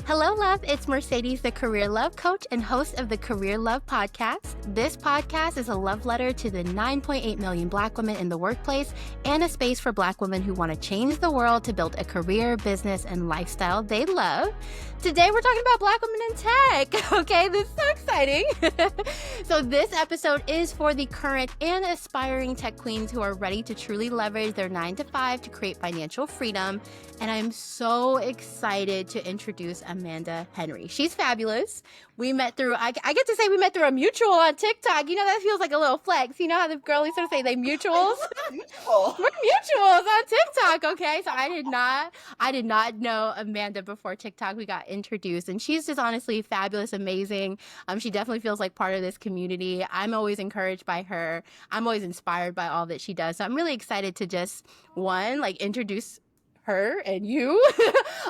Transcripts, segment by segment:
Hello, love. It's Mercedes, the Career Love Coach and host of the Career Love Podcast. This podcast is a love letter to the 9.8 million Black women in the workplace and a space for Black women who want to change the world to build a career, business, and lifestyle they love. Today, we're talking about Black women in tech. Okay, this is so exciting. So this episode is for the current and aspiring tech queens who are ready to truly leverage their 9-to-5 to create financial freedom. And I'm so excited to introduce Amanda Henry. She's fabulous. We met through, I get to say we met through a mutual on TikTok. You know, that feels like a little flex. You know how the girlies sort of say they mutuals? We're mutuals on TikTok, okay? So I did not know Amanda before TikTok. We got introduced, and she's just honestly fabulous, amazing. She definitely feels like part of this community. I'm always encouraged by her. I'm always inspired by all that she does. So I'm really excited to just, introduce her and you,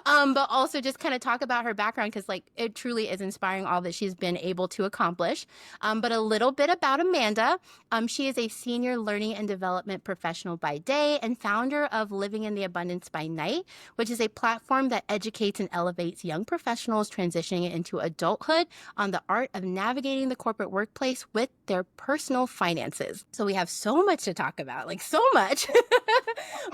but also just kind of talk about her background, because it truly is inspiring all that she's been able to accomplish. But a little bit about Amanda. She is a senior learning and development professional by day and founder of Living in the Abundance by Night, which is a platform that educates and elevates young professionals transitioning into adulthood on the art of navigating the corporate workplace with their personal finances. So we have so much to talk about, so much.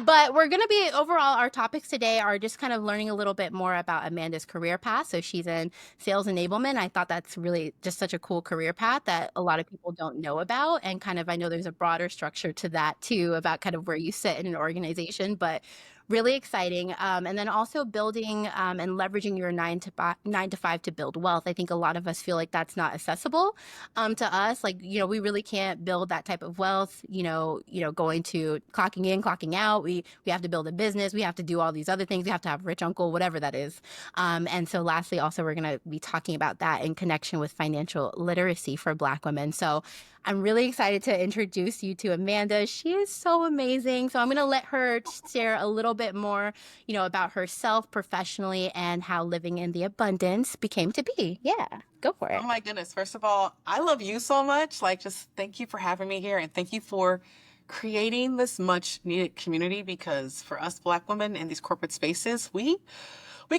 But we're going to be, overall, our topics today are just kind of learning a little bit more about Amanda's career path. So she's in sales enablement. I thought that's really just such a cool career path that a lot of people don't know about. And I know there's a broader structure to that too, about kind of where you sit in an organization, but really exciting. And then also building and leveraging your 9-to-5 to build wealth. I think a lot of us feel like that's not accessible to us. We really can't build that type of wealth, going to clocking in, clocking out. We have to build a business. We have to do all these other things. We have to have rich uncle, whatever that is. And so lastly, also, we're going to be talking about that in connection with financial literacy for Black women. So I'm really excited to introduce you to Amanda. She is so amazing. So I'm going to let her share a little bit more, about herself professionally and how living in the abundance became to be. Yeah, go for it. Oh my goodness. First of all, I love you so much. Just thank you for having me here, and thank you for creating this much needed community, because for us Black women in these corporate spaces, we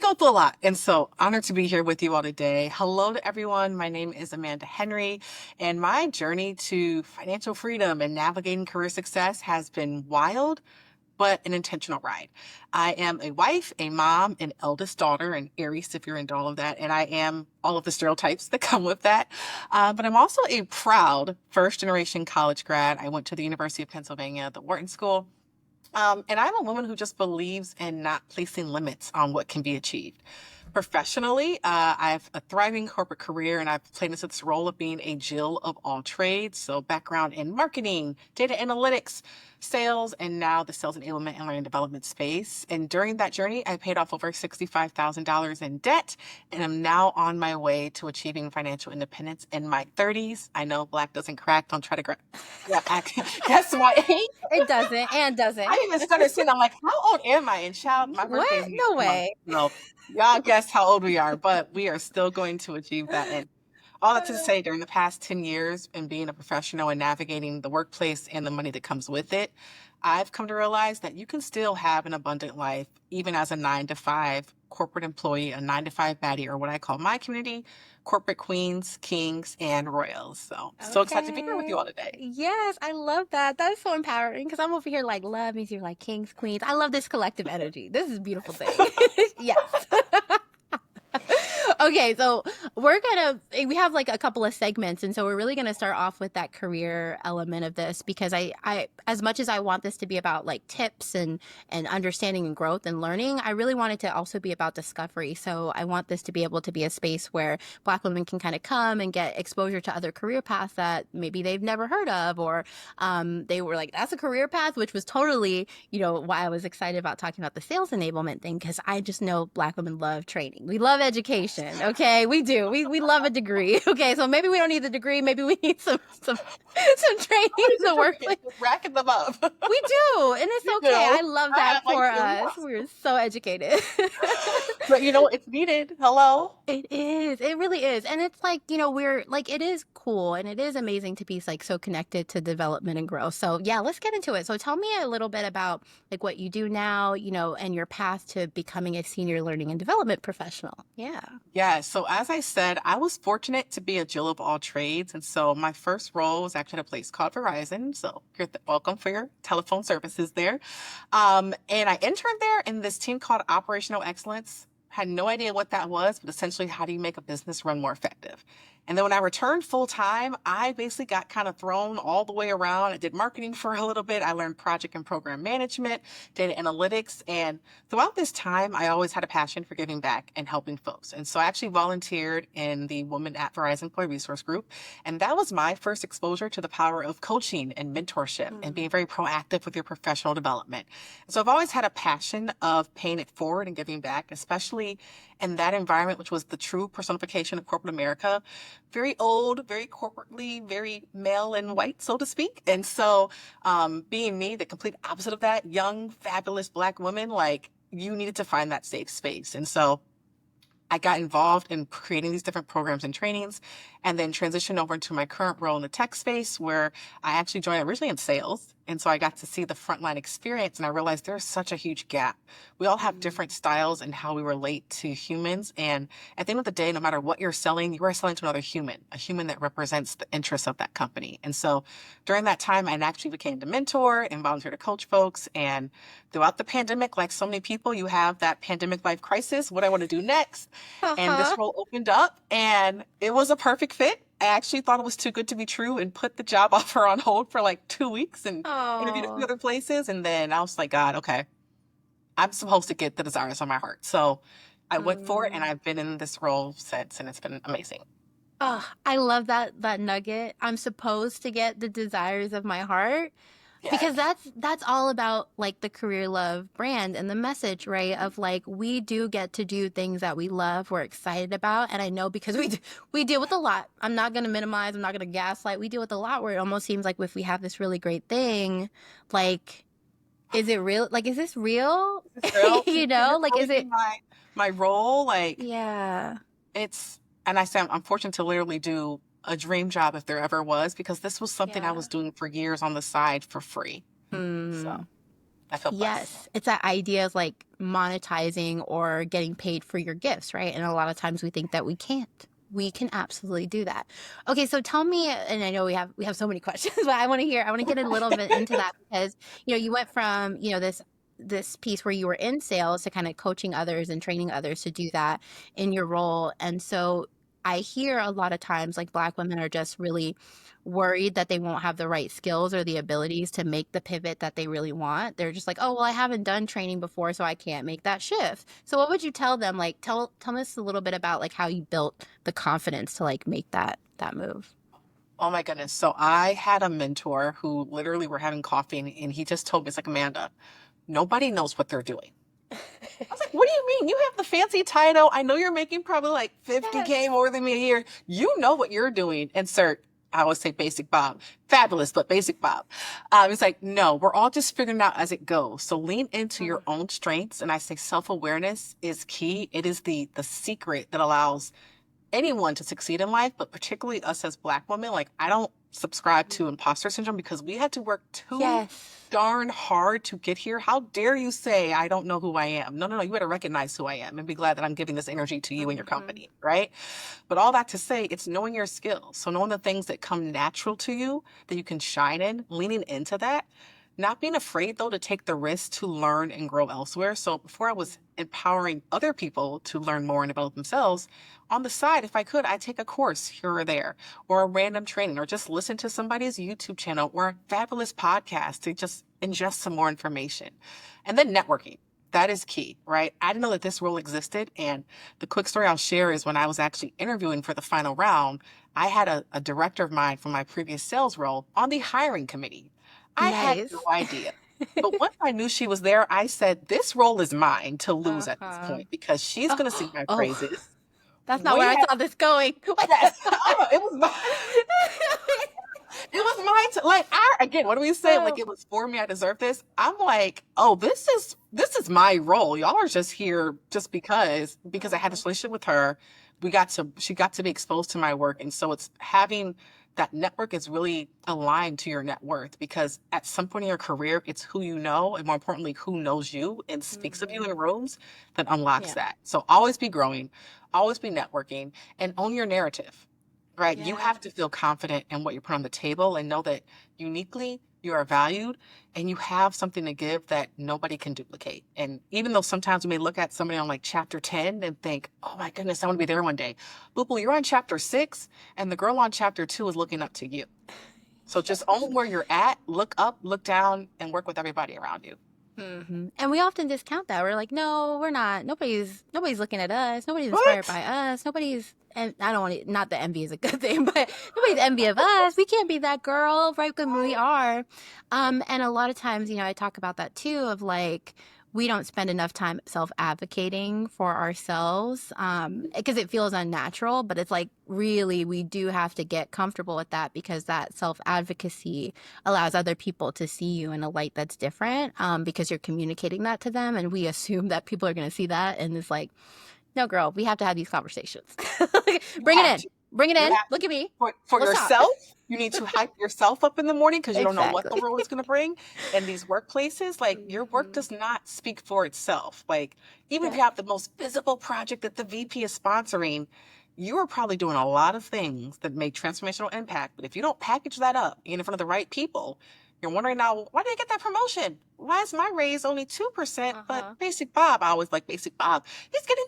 go through a lot. And so honored to be here with you all today. Hello to everyone. My name is Amanda Henry, and my journey to financial freedom and navigating career success has been wild, but an intentional ride. I am a wife, a mom, an eldest daughter, an Aries if you're into all of that, and I am all of the stereotypes that come with that. But I'm also a proud first-generation college grad. I went to the University of Pennsylvania, the Wharton School. And I'm a woman who just believes in not placing limits on what can be achieved. Professionally, I have a thriving corporate career, and I've played into this role of being a Jill of all trades. So background in marketing, data analytics, sales, and now the sales enablement and learning development space. And during that journey, I paid off over $65,000 in debt, and I'm now on my way to achieving financial independence in my 30s. I know Black doesn't crack. Don't try to guess my age. It doesn't and doesn't. I even started saying, I'm like, how old am I? And child, my birthday is No way. No, y'all guess how old we are, but we are still going to achieve that. And all that to say, during the past 10 years and being a professional and navigating the workplace and the money that comes with it, I've come to realize that you can still have an abundant life, even as a 9-to-5 corporate employee, a 9-to-5 baddie, or what I call my community, corporate queens, kings, and royals. So excited to be here with you all today. Yes, I love that. That is so empowering, because I'm over here love means you're kings, queens. I love this collective energy. This is a beautiful thing. Yes. Okay, so we have a couple of segments, and so we're really gonna start off with that career element of this, because I as much as I want this to be about tips and understanding and growth and learning, I really want it to also be about discovery. So I want this to be able to be a space where Black women can kind of come and get exposure to other career paths that maybe they've never heard of, or they were that's a career path, which was totally, why I was excited about talking about the sales enablement thing, because I just know Black women love training. We love education. Listen, okay, we do. We love a degree. Okay, so maybe we don't need the degree. Maybe we need some training in the workplace. Just racking them up. We do, and it's You okay. do. I love I that like for to. us. We're so educated. But you know, it's needed. Hello. It is. It really is. And it's like, we're like, it is cool and it is amazing to be like so connected to development and growth. So yeah, let's get into it. So tell me a little bit about like what you do now, and your path to becoming a senior learning and development professional. Yeah. Yeah. So as I said, I was fortunate to be a Jill of all trades. And so my first role was actually at a place called Verizon. So you're welcome for your telephone services there. And I interned there in this team called Operational Excellence. Had no idea what that was, but essentially, how do you make a business run more effective? And then when I returned full time, I basically got kind of thrown all the way around. I did marketing for a little bit. I learned project and program management, data analytics. And throughout this time, I always had a passion for giving back and helping folks. And so I actually volunteered in the Women at Verizon Employee Resource Group. And that was my first exposure to the power of coaching and mentorship and being very proactive with your professional development. So I've always had a passion of paying it forward and giving back, especially in that environment, which was the true personification of corporate America. Very old, very corporately, very male and white, so to speak. And so being me, the complete opposite of that, young, fabulous Black woman, like you needed to find that safe space. And so I got involved in creating these different programs and trainings and then transitioned over into my current role in the tech space where I actually joined originally in sales. And so I got to see the frontline experience and I realized there's such a huge gap. We all have different styles in how we relate to humans. And at the end of the day, no matter what you're selling, you are selling to another human, a human that represents the interests of that company. And so during that time, I actually became the mentor and volunteered to coach folks. And throughout the pandemic, like so many people, you have that pandemic life crisis. What do I want to do next? And this role opened up and it was a perfect fit. I actually thought it was too good to be true and put the job offer on hold for like 2 weeks and interviewed a few other places. And then I was like, God, okay, I'm supposed to get the desires of my heart. So I went for it and I've been in this role since and it's been amazing. Oh, I love that nugget. I'm supposed to get the desires of my heart. Because that's all about like the Career Love brand and the message, right? Of like we do get to do things that we love, we're excited about, and I know because we deal with a lot. I'm not gonna minimize. I'm not gonna gaslight. We deal with a lot where it almost seems like if we have this really great thing, like, is it real? Like, is this real? It's real. Like, is it my role? Like, yeah. And I say I'm fortunate to literally do a dream job if there ever was, because this was something I was doing for years on the side for free. So I feel blessed. Yes, it's that idea of like monetizing or getting paid for your gifts, right? And a lot of times we think that we can't. We can absolutely do that. Okay, so tell me, and I know we have so many questions, but I want to get a little bit into that because you went from this piece where you were in sales to kind of coaching others and training others to do that in your role, and so I hear a lot of times like Black women are just really worried that they won't have the right skills or the abilities to make the pivot that they really want. They're just like, oh, well, I haven't done training before, so I can't make that shift. So what would you tell them? Like, tell us a little bit about like how you built the confidence to like make that move. Oh my goodness. So I had a mentor who literally were having coffee and he just told me, it's like, Amanda, nobody knows what they're doing. I was like, what do you mean? You have the fancy title. I know you're making probably like 50K more than me a year. You know what you're doing. Insert, I always say basic Bob. Fabulous, but basic Bob. It's like, no, we're all just figuring out as it goes. So lean into your own strengths. And I say self-awareness is key. It is the secret that allows anyone to succeed in life, but particularly us as Black women. Like, I don't subscribe to imposter syndrome because we had to work too darn hard to get here. How dare you say, I don't know who I am? No, you better recognize who I am and be glad that I'm giving this energy to you and your company, right? But all that to say, it's knowing your skills. So knowing the things that come natural to you that you can shine in, leaning into that. Not being afraid, though, to take the risk to learn and grow elsewhere. So before I was empowering other people to learn more and develop themselves, on the side, if I could, I'd take a course here or there, or a random training, or just listen to somebody's YouTube channel or a fabulous podcast to just ingest some more information. And then networking. That is key, right? I didn't know that this role existed. And the quick story I'll share is when I was actually interviewing for the final round, I had a director of mine from my previous sales role on the hiring committee. I had no idea. But once I knew she was there, I said, this role is mine to lose at this point because she's going to sing my praises. That's not we where I had saw this going. yes, it was my it was like again, what do we say? Like Oh. it was for me, I deserve this. I'm like, oh, this is my role. Y'all are just here just because I had this relationship with her. She got to be exposed to my work. And so it's having that network is really aligned to your net worth because at some point in your career, it's who you know, and more importantly, who knows you and speaks of you in rooms that unlocks Yeah. that. So always be growing, always be networking, and own your narrative. Right. You Yeah. have to feel confident in what you put on the table and know that uniquely you are valued and you have something to give that nobody can duplicate. And even though sometimes we may look at somebody on like chapter 10 and think, oh my goodness, I want to be there one day. Boo boo, you're on chapter 6 and the girl on chapter 2 is looking up to you. So just own where you're at, look up, look down, and work with everybody around you. And we often discount that. We're like, no, we're not. Nobody's looking at us. Nobody's inspired What? by us. And I don't want to, not that envy is a good thing, but nobody's envy of us. We can't be that girl, right? When we are. And a lot of times, I talk about that too, of like, we don't spend enough time self-advocating for ourselves because it feels unnatural, but it's like really we do have to get comfortable with that because that self-advocacy allows other people to see you in a light that's different because you're communicating that to them, and we assume that people are going to see that, and it's like, no, girl, we have to have these conversations. Bring it in. Bring it You in. have Look at me. for Let's talk. yourself. You need to hype yourself up in the morning because you don't know what the Exactly. world is going to bring. And these workplaces, like your work does not speak for itself. Like even if you have the most visible project that the VP is sponsoring, you are probably doing a lot of things that make transformational impact. But if you don't package that up, get in front of the right people, you're wondering now, why did I get that promotion? Why is my raise only 2%? But Basic Bob, I always like Basic Bob, he's getting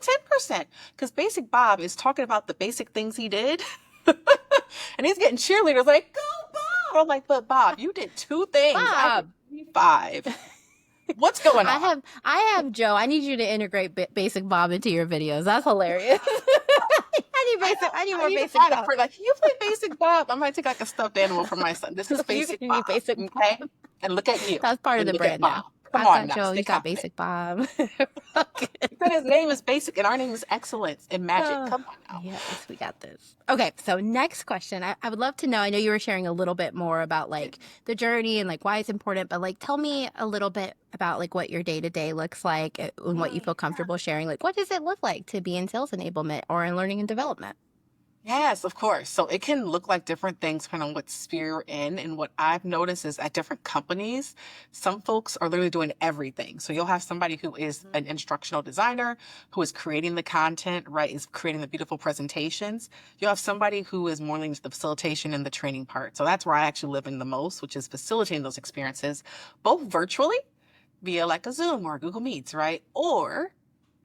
10%. Because Basic Bob is talking about the basic things he did. And he's getting cheerleaders like, go Bob. I'm like, but Bob, you did 2 things. I did 5. What's going on? I have Joe. I need you to integrate Basic Bob into your videos. That's hilarious. I need more Basic Bob. Like, you play Basic Bob. I might take like a stuffed animal for my son. This is Basic Bob. Basic Bob. Okay? And look at you. That's part of and the brand now. Come I've on got now. Joe. You got confident. Basic Bob. But his name is Basic, and our name is Excellence and Magic. Come on now. Yes, we got this. Okay, so next question. I would love to know. I know you were sharing a little bit more about like the journey and like why it's important, but like tell me a little bit about like what your day to day looks like and what you feel comfortable sharing. Like, what does it look like to be in sales enablement or in learning and development? Yes, of course. So it can look like different things depending on what sphere you're in. And what I've noticed is at different companies, some folks are literally doing everything. So you'll have somebody who is an instructional designer, who is creating the content, right, is creating the beautiful presentations. You'll have somebody who is more leaning to the facilitation and the training part. So that's where I actually live in the most, which is facilitating those experiences, both virtually via like a Zoom or Google Meets, right? Or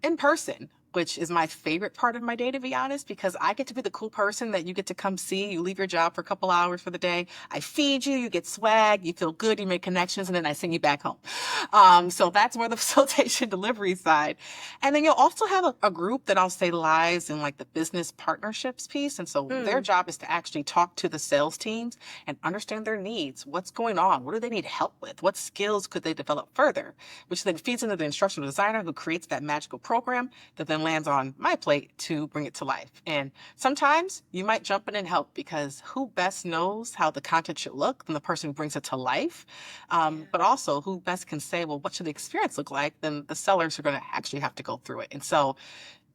in person, which is my favorite part of my day, to be honest, because I get to be the cool person that you get to come see. You leave your job for a couple hours for the day. I feed you, you get swag, you feel good, you make connections, and then I send you back home. So that's more the facilitation delivery side. And then you'll also have a group that I'll say lies in like the business partnerships piece. And so their job is to actually talk to the sales teams and understand their needs. What's going on? What do they need help with? What skills could they develop further? Which then feeds into the instructional designer who creates that magical program that then lands on my plate to bring it to life. And sometimes you might jump in and help because who best knows how the content should look than the person who brings it to life. But also who best can say, well, what should the experience look like? Then the sellers are going to actually have to go through it. And so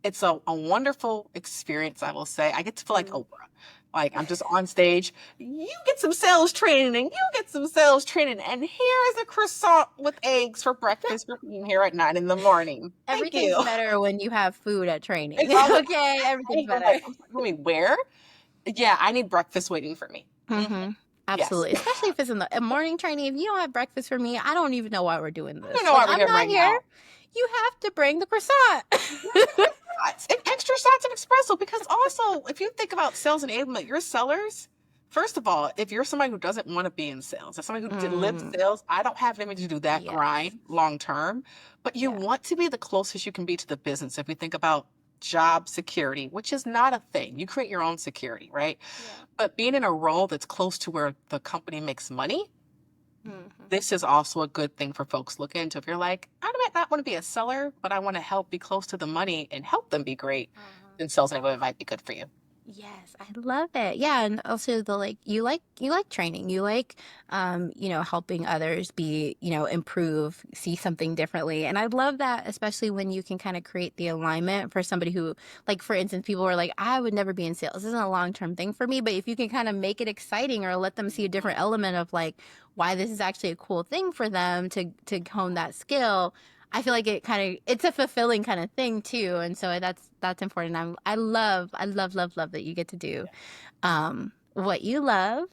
it's a wonderful experience, I will say. I get to feel like Oprah. Like I'm just on stage, you get some sales training and you get some sales training. And here is a croissant with eggs for breakfast for being here at 9 in the morning. Everything's better when you have food at training. Okay, everything's better. Like, where? Yeah, I need breakfast waiting for me. Absolutely. Yes. Especially if it's in the morning training. If you don't have breakfast for me, I don't even know why we're doing this. I don't know why we're here right now. You have to bring the croissant. And extra shots of espresso, because also if you think about sales enablement, your sellers, first of all, if you're somebody who doesn't want to be in sales, if somebody who lives sales, I don't have an image to do that grind long term, but you want to be the closest you can be to the business. If we think about job security, which is not a thing, you create your own security, right? But being in a role that's close to where the company makes money, this is also a good thing for folks to look into. If you're like, I might not want to be a seller, but I want to help be close to the money and help them be great. in sales enablement might be good for you. Yes, I love it. Yeah, and also the you like training. You like helping others be, improve, see something differently. And I love that, especially when you can kind of create the alignment for somebody who, like for instance, people are like, I would never be in sales. This isn't a long-term thing for me, but if you can kind of make it exciting or let them see a different element of like why this is actually a cool thing for them to hone that skill, I feel like it's a fulfilling kind of thing too, and so that's important. I love that you get to do what you love.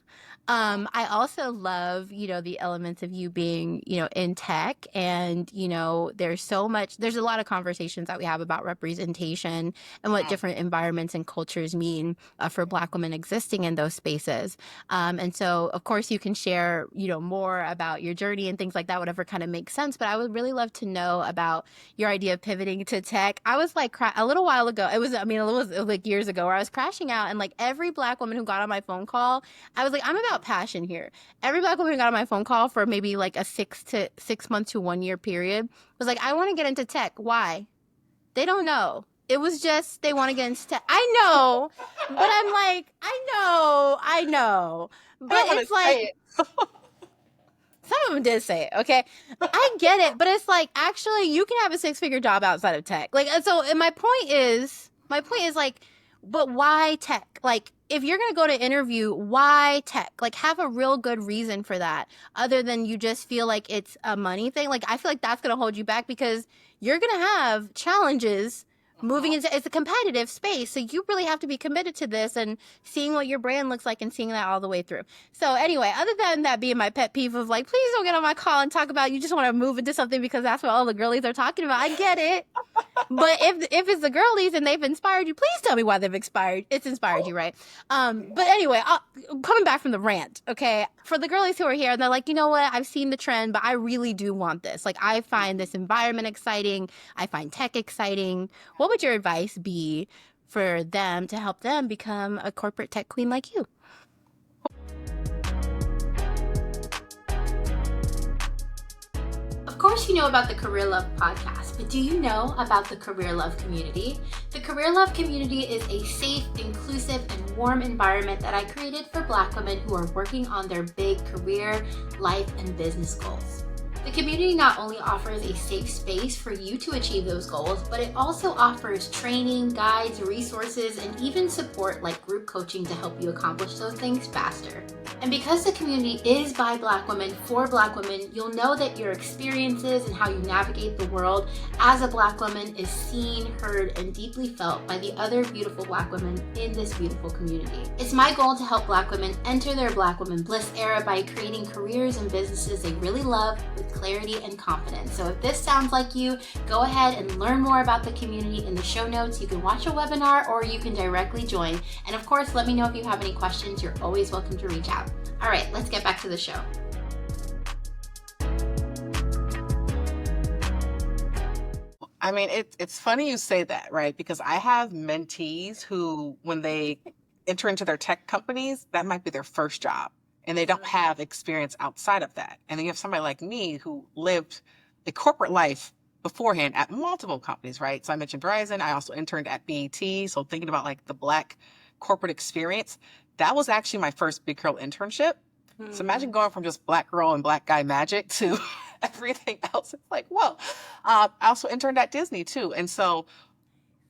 I also love, the elements of you being, in tech, and, there's a lot of conversations that we have about representation and what different environments and cultures mean for Black women existing in those spaces. And so, of course, you can share, more about your journey and things like that, whatever kind of makes sense. But I would really love to know about your idea of pivoting to tech. I was like, a little while ago, it was like years ago, where I was crashing out, and like every Black woman who got on my phone call, I was like, I'm about passion here. Every Black woman who got on my phone call for maybe like a 6 month to 1 year period was like, I want to get into tech. Why? They don't know. It was just they want to get into tech. I know, but I'm like, I know, but it's like some of them did say it, okay? I get it, but it's like, actually, you can have a 6-figure job outside of tech. Like, and so, and my point is like, but why tech? Like, if you're going to go to interview, why tech? Like, have a real good reason for that, other than you just feel like it's a money thing. Like, I feel like that's going to hold you back, because you're going to have challenges moving into, it's a competitive space. So you really have to be committed to this and seeing what your brand looks like and seeing that all the way through. So anyway, other than that being my pet peeve of like, please don't get on my call and talk about you just want to move into something because that's what all the girlies are talking about. I get it. But if it's the girlies and they've inspired you, please tell me why they've inspired you, right? But anyway, coming back from the rant, okay, for the girlies who are here and they're like, you know what, I've seen the trend, but I really do want this. Like, I find this environment exciting. I find tech exciting. What would your advice be for them to help them become a corporate tech queen like you? Of course, you know about the Career Love podcast, but do you know about the Career Love community? The Career Love community is a safe, inclusive, and warm environment that I created for Black women who are working on their big career, life, and business goals. The community not only offers a safe space for you to achieve those goals, but it also offers training, guides, resources, and even support like group coaching to help you accomplish those things faster. And because the community is by Black women for Black women, you'll know that your experiences and how you navigate the world as a Black woman is seen, heard, and deeply felt by the other beautiful Black women in this beautiful community. It's my goal to help Black women enter their Black woman bliss era by creating careers and businesses they really love with clarity and confidence. So if this sounds like you, go ahead and learn more about the community in the show notes. You can watch a webinar or you can directly join. And of course, let me know if you have any questions. You're always welcome to reach out. All right, let's get back to the show. I mean, it's funny you say that, right? Because I have mentees who, when they enter into their tech companies, that might be their first job. And they don't have experience outside of that. And then you have somebody like me who lived a corporate life beforehand at multiple companies, right? So I mentioned Verizon. I also interned at BET. So thinking about like the Black corporate experience, that was actually my first big girl internship. So imagine going from just Black girl and Black guy magic to everything else. It's like, whoa. I also interned at Disney too. And so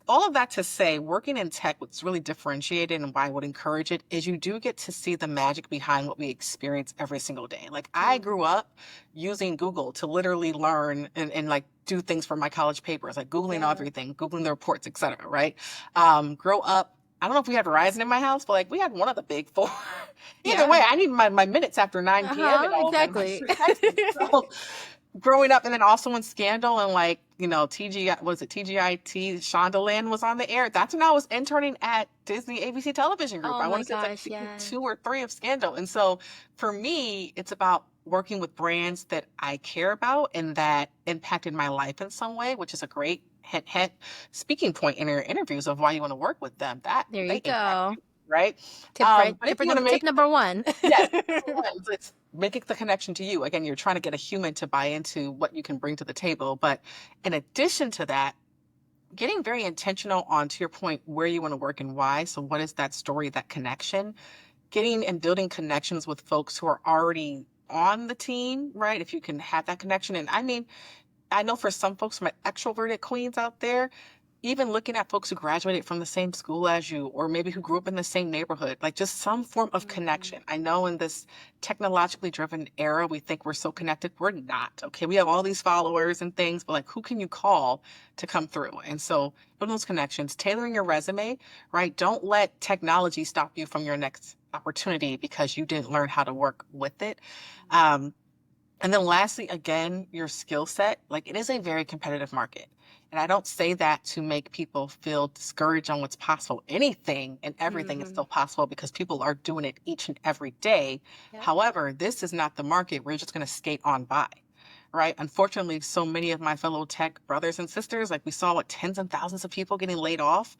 all of that to say, working in tech, what's really differentiated and why I would encourage it is you do get to see the magic behind what we experience every single day. Like, I grew up using Google to literally learn and like do things for my college papers, like Googling everything, Googling the reports, et cetera, right? Grow up, I don't know if we had Verizon in my house, but like we had one of the big four. Either way, I need my minutes after 9 p.m. and all exactly. that. So, growing up, and then also when Scandal and like, TGI, was it TGIT, Shondaland was on the air. That's when I was interning at Disney ABC Television Group. Oh I my want to say gosh, like 2 or 3 of Scandal. And so for me, it's about working with brands that I care about and that impacted my life in some way, which is a great hint speaking point in your interviews of why you want to work with them. That There they you go. right? Tip number one. Yes, it's making the connection to you. Again, you're trying to get a human to buy into what you can bring to the table. But in addition to that, getting very intentional on, to your point, where you want to work and why. So what is that story, that connection? Getting and building connections with folks who are already on the team, right? If you can have that connection. And I mean, I know for some folks, my extroverted queens out there, even looking at folks who graduated from the same school as you, or maybe who grew up in the same neighborhood, like just some form of connection. I know in this technologically driven era, we think we're so connected. We're not. Okay. We have all these followers and things, but like, who can you call to come through? And so building those connections, tailoring your resume, right? Don't let technology stop you from your next opportunity because you didn't learn how to work with it. And then lastly, again, your skill set. Like, it is a very competitive market. And I don't say that to make people feel discouraged on what's possible. Anything and everything is still possible because people are doing it each and every day. Yep. However, this is not the market where you're just going to skate on by, right? Unfortunately, so many of my fellow tech brothers and sisters, like we saw what tens and thousands of people getting laid off,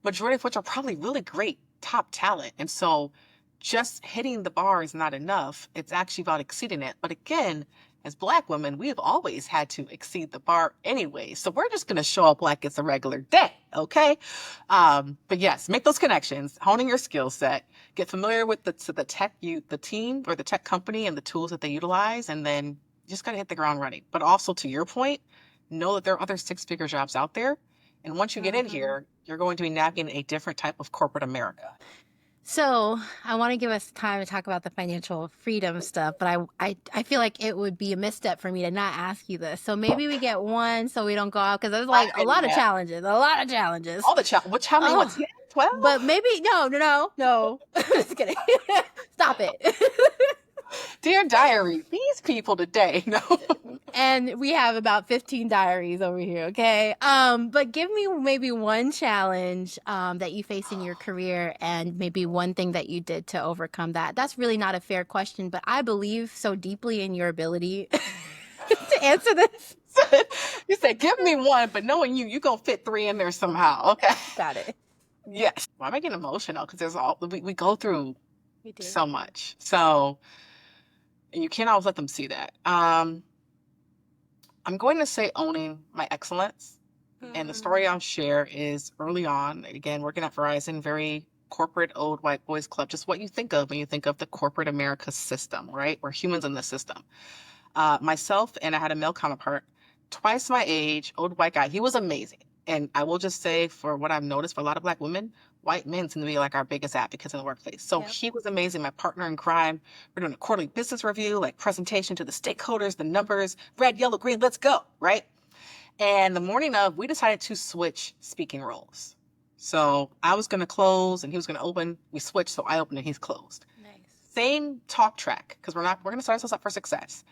majority of which are probably really great top talent. And so just hitting the bar is not enough. It's actually about exceeding it. But again, as Black women, we have always had to exceed the bar anyway. So we're just going to show up like it's a regular day. Okay. But yes, make those connections, honing your skill set, get familiar with the team or the tech company and the tools that they utilize. And then you just got to hit the ground running. But also, to your point, know that there are other six-figure jobs out there. And once you get in here, you're going to be navigating a different type of corporate America. So I want to give us time to talk about the financial freedom stuff, but I feel like it would be a misstep for me to not ask you this. So maybe we get one so we don't go out, because there's like a lot of challenges. All the challenges. How many? What, 10, 12? But maybe, no. Just kidding. Stop it. Dear diary, these people today. No. And we have about 15 diaries over here, okay? But give me maybe one challenge that you face in your career, and maybe one thing that you did to overcome that. That's really not a fair question, but I believe so deeply in your ability to answer this. You said, give me one, but knowing you're going to fit 3 in there somehow, okay? Got it. Yes. Why am I getting emotional? Because we go through so much. So, and you can't always let them see that. I'm going to say owning my excellence. And the story I'll share is early on, again, working at Verizon, very corporate old white boys club, just what you think of when you think of the corporate America system, right? We're humans in the system. Myself, and I had a male counterpart, twice my age, old white guy. He was amazing. And I will just say, for what I've noticed for a lot of Black women, white men tend to be like our biggest advocates in the workplace. So he was amazing, my partner in crime. We're doing a quarterly business review, like presentation to the stakeholders, the numbers, red, yellow, green, let's go, right? And the morning of, we decided to switch speaking roles. So I was going to close and he was going to open. We switched, so I opened and he's closed. Nice. Same talk track, because we're going to start ourselves up for success.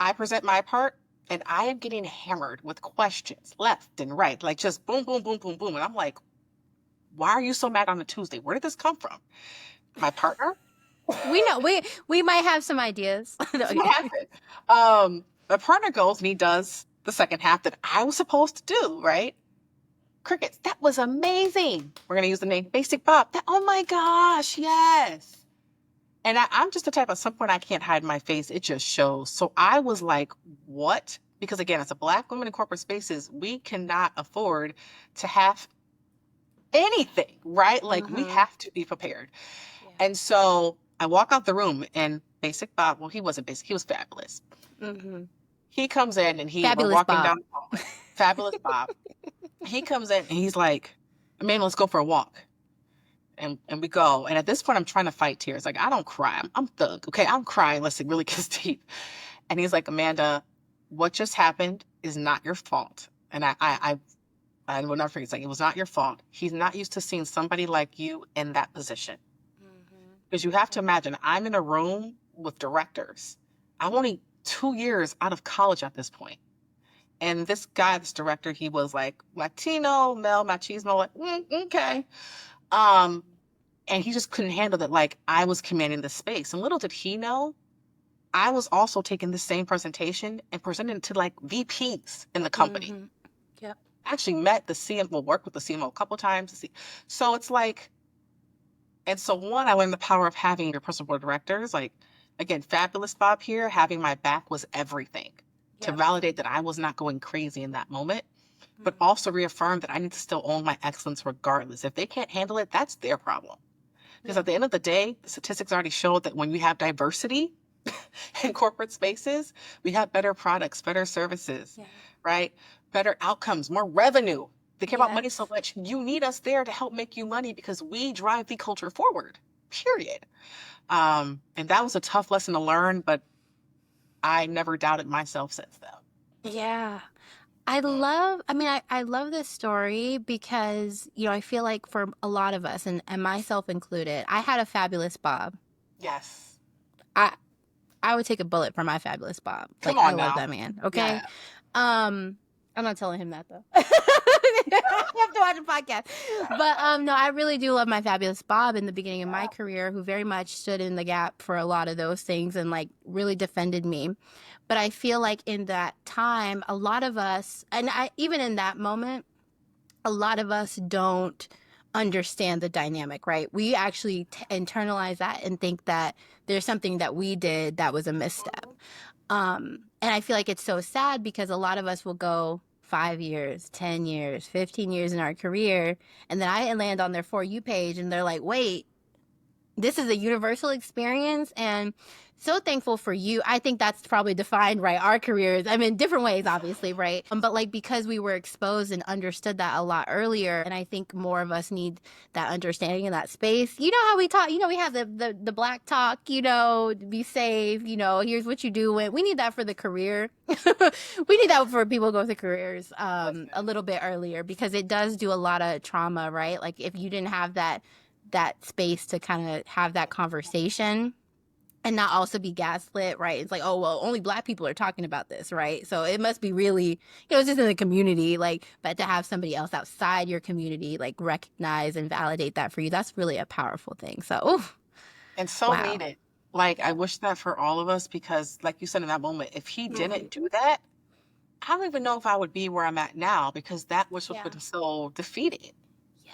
I present my part, and I am getting hammered with questions left and right, like just boom, boom, boom, boom, boom. And I'm like, why are you so mad on a Tuesday? Where did this come from? My partner? We know, we might have some ideas. My partner goes and he does the second half that I was supposed to do, right? Crickets, that was amazing. We're going to use the name Basic Bob. Oh my gosh, yes. And I'm just the type, at some point I can't hide my face. It just shows. So I was like, what? Because again, as a Black woman in corporate spaces, we cannot afford to have anything, right? Like we have to be prepared. Yeah. And so I walk out the room and Basic Bob, well, he wasn't basic. He was fabulous. He comes in and we're walking down the hallway. Fabulous Bob. He comes in and he's like, Amanda, let's go for a walk. And we go. And at this point, I'm trying to fight tears. Like, I don't cry. I'm thug. Okay. I'm crying unless it really gets deep. And he's like, Amanda, what just happened is not your fault. And I will never forget. It's like, it was not your fault. He's not used to seeing somebody like you in that position. Because you have to imagine, I'm in a room with directors. I'm only 2 years out of college at this point. And this guy, this director, he was like Latino, male, machismo, like, okay. And he just couldn't handle that. Like, I was commanding the space. And little did he know, I was also taking the same presentation and presenting it to like VPs in the company. Yep. Actually met the CMO, worked with the CMO a couple times. So it's like, and so one, I learned the power of having your personal board of directors. Like, again, fabulous Bob here, having my back was everything to validate that I was not going crazy in that moment. but also reaffirm that I need to still own my excellence regardless. If they can't handle it, that's their problem. Because at the end of the day, the statistics already show that when we have diversity in corporate spaces, we have better products, better services, right? Better outcomes, more revenue. They care about money so much. You need us there to help make you money because we drive the culture forward, period. And that was a tough lesson to learn, but I never doubted myself since then. Yeah. I love this story because, I feel like for a lot of us, and myself included, I had a fabulous Bob. Yes. I I would take a bullet for my fabulous Bob. Come Like, I on love now. that man. Okay. Yeah. I'm not telling him that though. You have to watch the podcast. But no, I really do love my fabulous Bob in the beginning of my career, who very much stood in the gap for a lot of those things and like really defended me. But I feel like in that time, a lot of us, and I even in that moment, a lot of us don't understand the dynamic, right? We actually internalize that and think that there's something that we did that was a misstep. And I feel like it's so sad because a lot of us will go 5 years, 10 years, 15 years in our career, and then I land on their For You page and they're like, wait, this is a universal experience, and so thankful for you. I think that's probably defined, right, our careers. I mean, different ways, obviously, right? But like, because we were exposed and understood that a lot earlier, and I think more of us need that understanding in that space. You know how we talk, we have the black talk, be safe, here's what you do when we need that for the career. We need that for people who go through careers a little bit earlier, because it does do a lot of trauma, right? Like if you didn't have that space to kind of have that conversation and not also be gaslit, right? It's like, oh, well, only black people are talking about this, right? So it must be really, it's just in the community, like, but to have somebody else outside your community, like, recognize and validate that for you, that's really a powerful thing. So, oof, And so wow. needed. Like, I wish that for all of us because, like you said in that moment, if he didn't do that, I don't even know if I would be where I'm at now because that was what would have so defeated.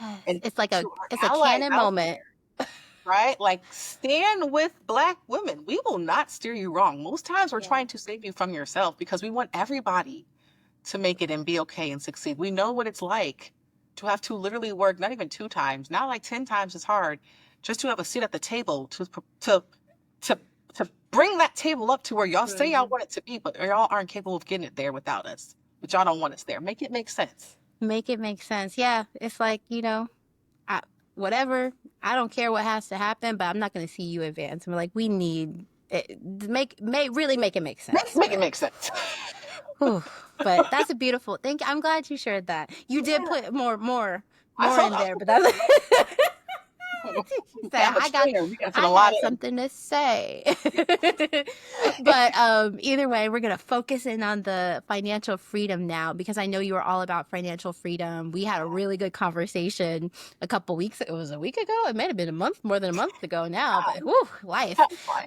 Yes. And It's like to our it's a allies canon out moment. there, right? Like, stand with Black women. We will not steer you wrong. Most times we're trying to save you from yourself because we want everybody to make it and be okay and succeed. We know what it's like to have to literally work, not even 2 times, not like 10 times as hard, just to have a seat at the table to to to bring that table up to where y'all say y'all want it to be, but y'all aren't capable of getting it there without us. But y'all don't want us there. Make it make sense. Make it make sense. Yeah. It's like, whatever. I don't care what has to happen, but I'm not going to see you advance. I'm like, we need it. Really make it make sense. Make it make sense. Whew. But that's a beautiful thing. I'm glad you shared that. You did put more in there, but that's she said, I'm a trainer. We got to put a I lot got in. something to say. But either way, we're going to focus in on the financial freedom now, because I know you were all about financial freedom. We had a really good conversation a couple weeks ago. It was a week ago. It might have been a month, more than a month ago now, but whew, life.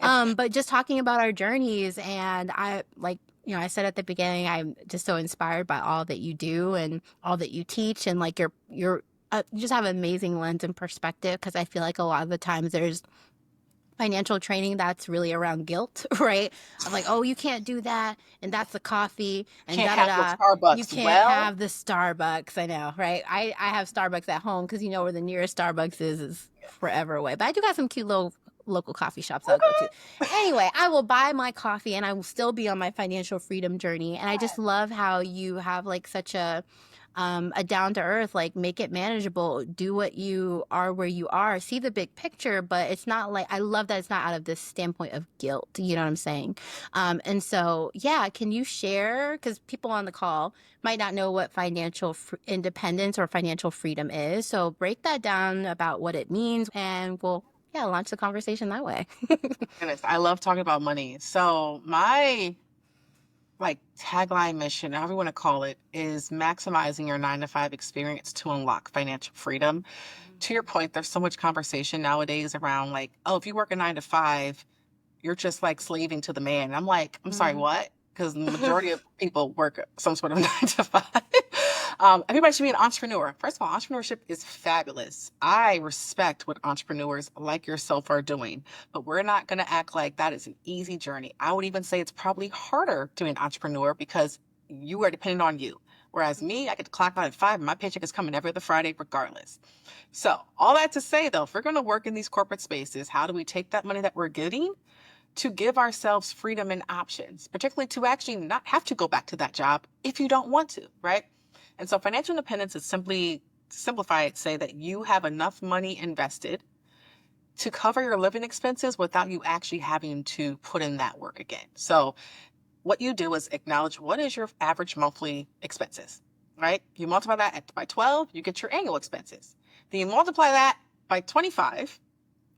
But just talking about our journeys, and I like, I said at the beginning, I'm just so inspired by all that you do and all that you teach, and like you're you just have an amazing lens and perspective, because I feel like a lot of the times there's financial training that's really around guilt, right? I'm like, oh, you can't do that, and that's the coffee, and Can't da da have the da. Starbucks. You can't have the Starbucks. I know, right? I have Starbucks at home because where the nearest Starbucks is forever away. But I do got some cute little local coffee shops I'll go to. Anyway, I will buy my coffee and I will still be on my financial freedom journey. And I just love how you have like such a down to earth, like make it manageable, do what you are where you are, see the big picture, but it's not like, I love that it's not out of this standpoint of guilt. You know what I'm saying? And so, yeah, can you share, because people on the call might not know what financial independence or financial freedom is. So break that down about what it means, and we'll, launch the conversation that way. Goodness, I love talking about money. So my tagline mission, however you want to call it, is maximizing your 9 to 5 experience to unlock financial freedom. To your point, there's so much conversation nowadays around like, oh, if you work a 9 to 5, you're just like slaving to the man. And I'm like, I'm sorry, what? Because the majority of people work some sort of 9 to 5. Everybody should be an entrepreneur. First of all, entrepreneurship is fabulous. I respect what entrepreneurs like yourself are doing, but we're not going to act like that is an easy journey. I would even say it's probably harder to be an entrepreneur because you are dependent on you. Whereas me, I get to clock out at 5 and my paycheck is coming every other Friday regardless. So all that to say though, if we're going to work in these corporate spaces, how do we take that money that we're getting to give ourselves freedom and options, particularly to actually not have to go back to that job if you don't want to, right? And so financial independence is simply, to simplify it, say that you have enough money invested to cover your living expenses without you actually having to put in that work again. So what you do is acknowledge what is your average monthly expenses, right? You multiply that by 12, you get your annual expenses. Then you multiply that by 25,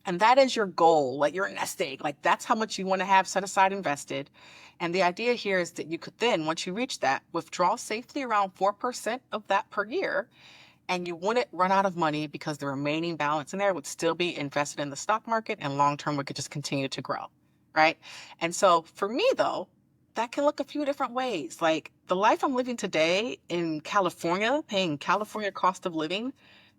and that is your goal, like your nest egg. Like that's how much you want to have set aside invested. And the idea here is that you could then, once you reach that, withdraw safely around 4% of that per year. And you wouldn't run out of money because the remaining balance in there would still be invested in the stock market and long-term we could just continue to grow, right? And so for me though, that can look a few different ways. Like the life I'm living today in California, paying California cost of living,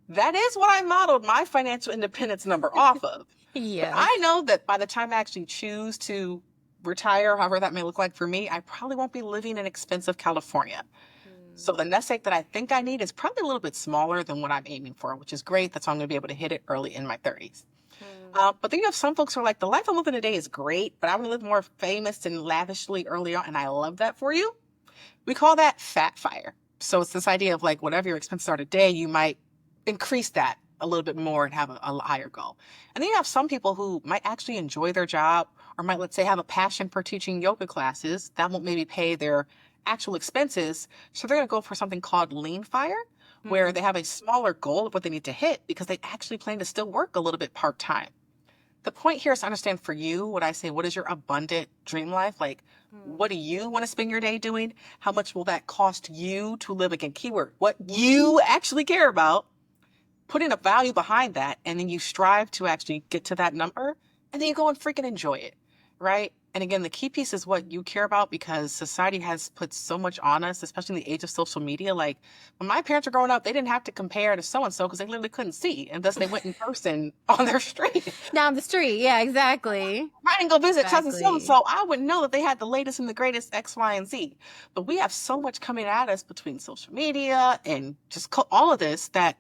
that is what I modeled my financial independence number off of. But Yes. I know that by the time I actually choose to retire, however that may look like for me, I probably won't be living in expensive California. So the nest egg that I think I need is probably a little bit smaller than what I'm aiming for, which is great. That's why I'm going to be able to hit it early in my 30s. But then you have some folks who are like, the life I'm living today is great, but I want to live more famous and lavishly early on. And I love that for you. We call that fat fire. So it's this idea of like, whatever your expenses are today, you might increase that a little bit more and have a higher goal. And then you have some people who might actually enjoy their job or might, let's say, have a passion for teaching yoga classes that won't maybe pay their actual expenses. So they're going to go for something called lean fire, where they have a smaller goal of what they need to hit because they actually plan to still work a little bit part-time. The point here is to understand for you, what I say, what is your abundant dream life? Like, what do you want to spend your day doing? How much will that cost you to live? Again, keyword, what you actually care about, putting a value behind that, and then you strive to actually get to that number, and then you go and freaking enjoy it, right? And again, the key piece is what you care about because society has put so much on us, especially in the age of social media. Like when my parents were growing up, they didn't have to compare to so-and-so because they literally couldn't see. And thus they went in person on their street. Down the street. Yeah, exactly. I didn't go visit cousin Exactly. so-and-so. I wouldn't know that they had the latest and the greatest X, Y, and Z. But we have so much coming at us between social media and just all of this that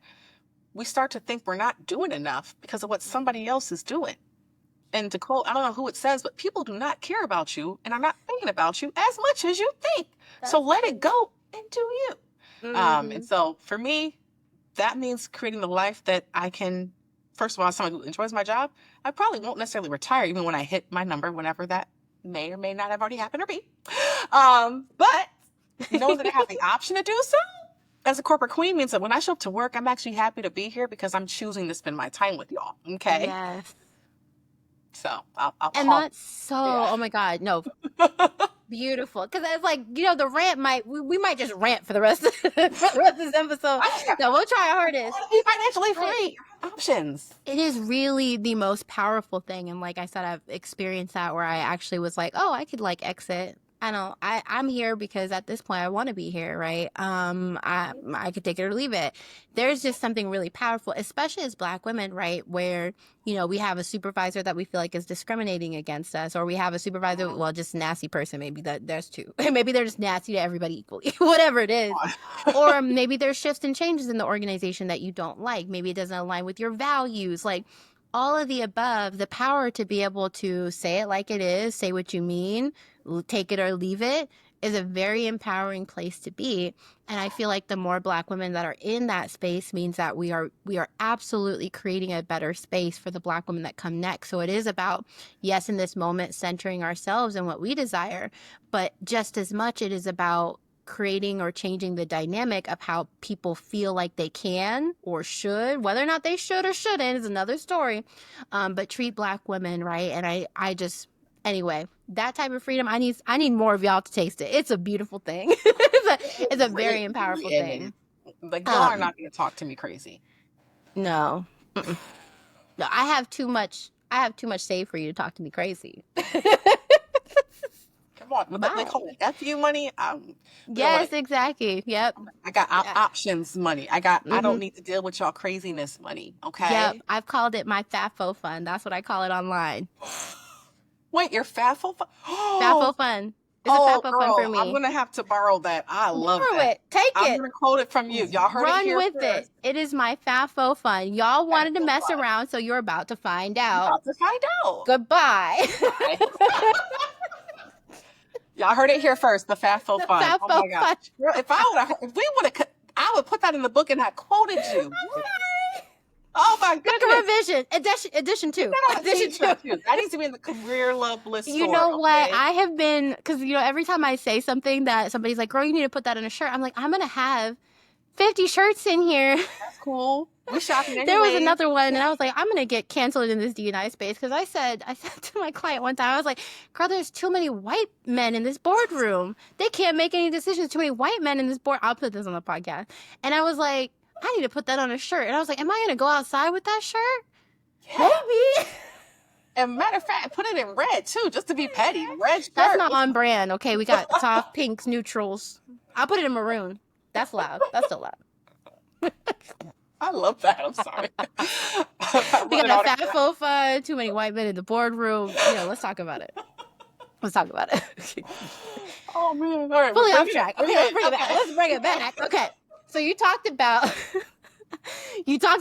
we start to think we're not doing enough because of what somebody else is doing. And to quote, I don't know who it says, but people do not care about you and are not thinking about you as much as you think. So let it go and do you. And so for me, that means creating the life that I can, first of all, as someone who enjoys my job, I probably won't necessarily retire even when I hit my number, whenever that may or may not have already happened or be. But know that I have the option to do so. As a corporate queen means that when I show up to work, I'm actually happy to be here because I'm choosing to spend my time with y'all. Okay. Yes. So I'll And call. that's so, oh my God, no, beautiful. Because it's like, the rant we might just rant for the rest of, for the rest of this episode. No, we'll try our hardest. Be financially free. Options. It is really the most powerful thing. And like I said, I've experienced that where I actually was like, oh, I could like exit. I'm here because at this point I want to be here, right? I could take it or leave it. There's just something really powerful, especially as Black women, right? Where, we have a supervisor that we feel like is discriminating against us, or we have a supervisor, well, just a nasty person. Maybe there's two. Maybe they're just nasty to everybody equally, whatever it is. Or maybe there's shifts and changes in the organization that you don't like. Maybe it doesn't align with your values. Like, all of the above, the power to be able to say it like it is, say what you mean, take it or leave it, is a very empowering place to be. And I feel like the more Black women that are in that space means that we are absolutely creating a better space for the Black women that come next. So it is about, yes, in this moment, centering ourselves and what we desire, but just as much it is about creating or changing the dynamic of how people feel like they can or should. Whether or not they should or shouldn't is another story. But treat Black women right. And I just, anyway, that type of freedom, I need more of y'all to taste it. It's a beautiful thing. it's a very powerful thing. Like, y'all are not going to talk to me crazy. No. Mm-mm. No, I have too much saved for you to talk to me crazy. Come on, what they call it, FU money. Yes, exactly. Yep. I got options money. I don't need to deal with y'all craziness money. Okay. Yep. I've called it my FAFO fund. That's what I call it online. Wait, your FAFO fund? FAFO fund. It's a Oh, FAFO fund for girl, I'm me. gonna have to borrow that. I love Borrow that. it. Take I'm it. gonna quote it from you. Y'all heard it Run here with it. first. It is my FAFO fund. Y'all wanted to FAFO mess fund. around, so you're about to find You out. about to find out. Goodbye. Bye. Y'all heard it here first. The FAFO The fund. Oh FAFO my gosh. fund. Girl, if we would have, I would put that in the book and I quoted you. I'm sorry. Oh my Book goodness. of revision. Edition Put 2. that on a Edition 2. t-shirt too. That needs to be in the Career Love Bliss You store. know what? Okay. I have been, because, every time I say something that somebody's like, girl, you need to put that in a shirt. I'm like, I'm going to have 50 shirts in here. That's cool. We shopping anyway. There was another one, and I was like, I'm gonna get canceled in this D&I space because I said to my client one time, I was like, girl, there's too many white men in this boardroom. They can't make any decisions. Too many white men in this board. I'll put this on the podcast. And I was like, I need to put that on a shirt. And I was like, am I gonna go outside with that shirt? Yeah. Maybe. And matter of fact, put it in red too, just to be petty. Red shirt. That's not on brand. Okay, we got soft pinks, neutrals. I'll put it in maroon. That's loud. That's still loud. I love that. I'm sorry. We got a FAFO fund, too many white men in the boardroom. Let's talk about it. Let's talk about it. Oh, man. All right. Fully off track. Okay, let's bring it back. Let's bring it back. Okay. So you talked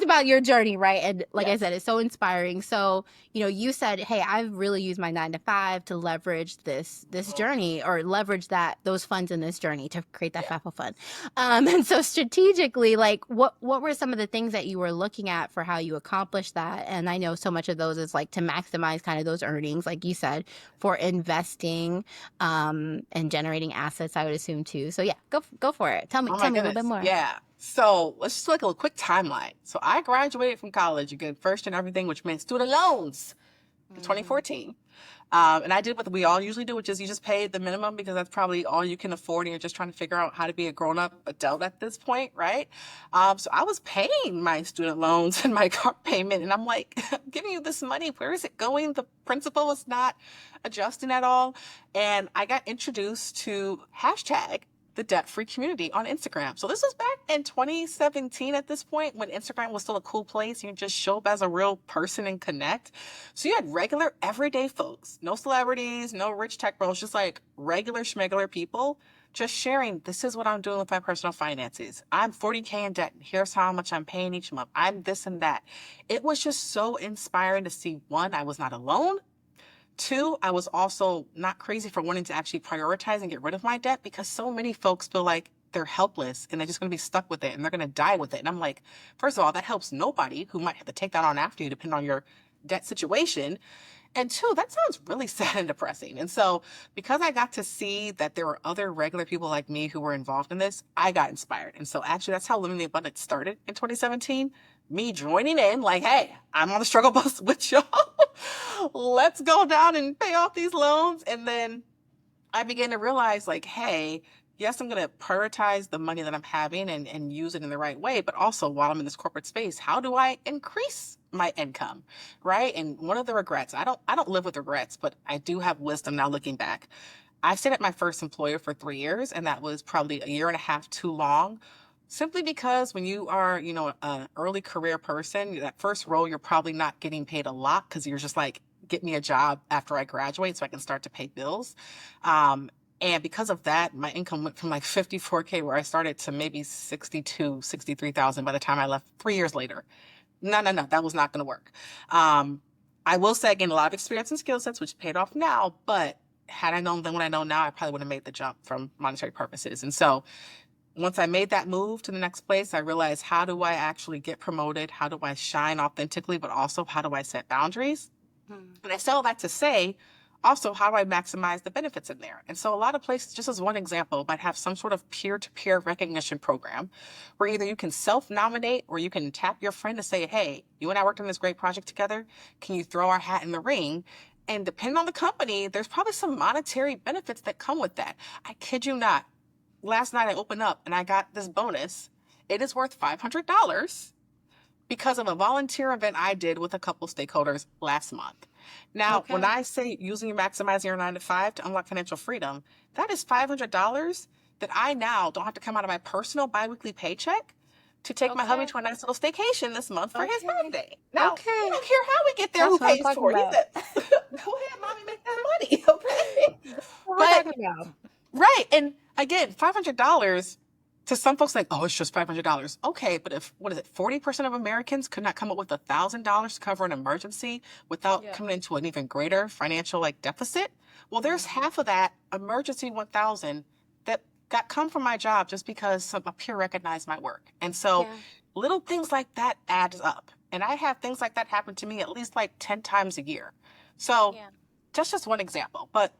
about your journey, right? And like I said, it's so inspiring. So, you said, hey, I've really used my 9-to-5 to leverage this journey, or leverage those funds in this journey to create that FAFO fund. And so strategically, like what were some of the things that you were looking at for how you accomplished that? And I know so much of those is like to maximize kind of those earnings, like you said, for investing and generating assets, I would assume too. So yeah, go for it. Tell me a little bit more. Yeah. So let's just look at a quick timeline. So I graduated from college, you get first and everything, which meant student loans in 2014. And I did what we all usually do, which is you just pay the minimum because that's probably all you can afford and you're just trying to figure out how to be a grown-up adult at this point, right? So I was paying my student loans and my car payment, and I'm like, I'm giving you this money. Where is it going? The principal was not adjusting at all. And I got introduced to hashtag the debt-free community on Instagram. So this was back in 2017 at this point when Instagram was still a cool place. You can just show up as a real person and connect. So you had regular everyday folks, no celebrities, no rich tech bros, just like regular schmegular people just sharing, this is what I'm doing with my personal finances. I'm 40K in debt. Here's how much I'm paying each month. I'm this and that. It was just so inspiring to see, one, I was not alone. Two, I was also not crazy for wanting to actually prioritize and get rid of my debt because so many folks feel like they're helpless and they're just going to be stuck with it and they're going to die with it. And I'm like, first of all, that helps nobody who might have to take that on after you, depending on your debt situation. And two, that sounds really sad and depressing. And so because I got to see that there were other regular people like me who were involved in this, I got inspired. And so actually that's how Living the Abundance started in 2017. Me joining in like, hey, I'm on the struggle bus with y'all. Let's go down and pay off these loans. And then I began to realize like, hey, yes, I'm going to prioritize the money that I'm having and use it in the right way. But also while I'm in this corporate space, how do I increase my income? Right. And one of the regrets, I don't live with regrets, but I do have wisdom now looking back. I stayed at my first employer for 3 years, and that was probably a year and a half too long. Simply because when you are, an early career person, that first role, you're probably not getting paid a lot because you're just like, get me a job after I graduate so I can start to pay bills. And because of that, my income went from like 54K where I started to maybe 63,000 by the time I left 3 years later. No, that was not going to work. I will say I gained a lot of experience and skill sets, which paid off now, but had I known then what I know now, I probably would have made the jump from monetary purposes. And so once I made that move to the next place, I realized, how do I actually get promoted? How do I shine authentically, but also how do I set boundaries? And I say all that to say, also, how do I maximize the benefits in there? And so a lot of places, just as one example, might have some sort of peer-to-peer recognition program where either you can self-nominate or you can tap your friend to say, hey, you and I worked on this great project together. Can you throw our hat in the ring? And depending on the company, there's probably some monetary benefits that come with that. I kid you not. Last night I opened up and I got this bonus. It is worth $500 because of a volunteer event I did with a couple stakeholders last month. Now, when I say using and maximizing your 9-to-5 to unlock financial freedom, that is $500 that I now don't have to come out of my personal biweekly paycheck to take my hubby to a nice little staycation this month for his birthday. Now, I don't care how we get there, who pays for it. He said, go ahead, mommy, make that money, okay? job. Right. And again, $500 to some folks like, oh, it's just $500. Okay, but if what is it, 40% of Americans could not come up with $1,000 to cover an emergency without Yeah. coming into an even greater financial like deficit. Well, there's half of that emergency 1,000 that got come from my job just because a peer recognized my work. And so Yeah. little things like that adds up. And I have things like that happen to me at least like 10 times a year. So Yeah. that's just one example. But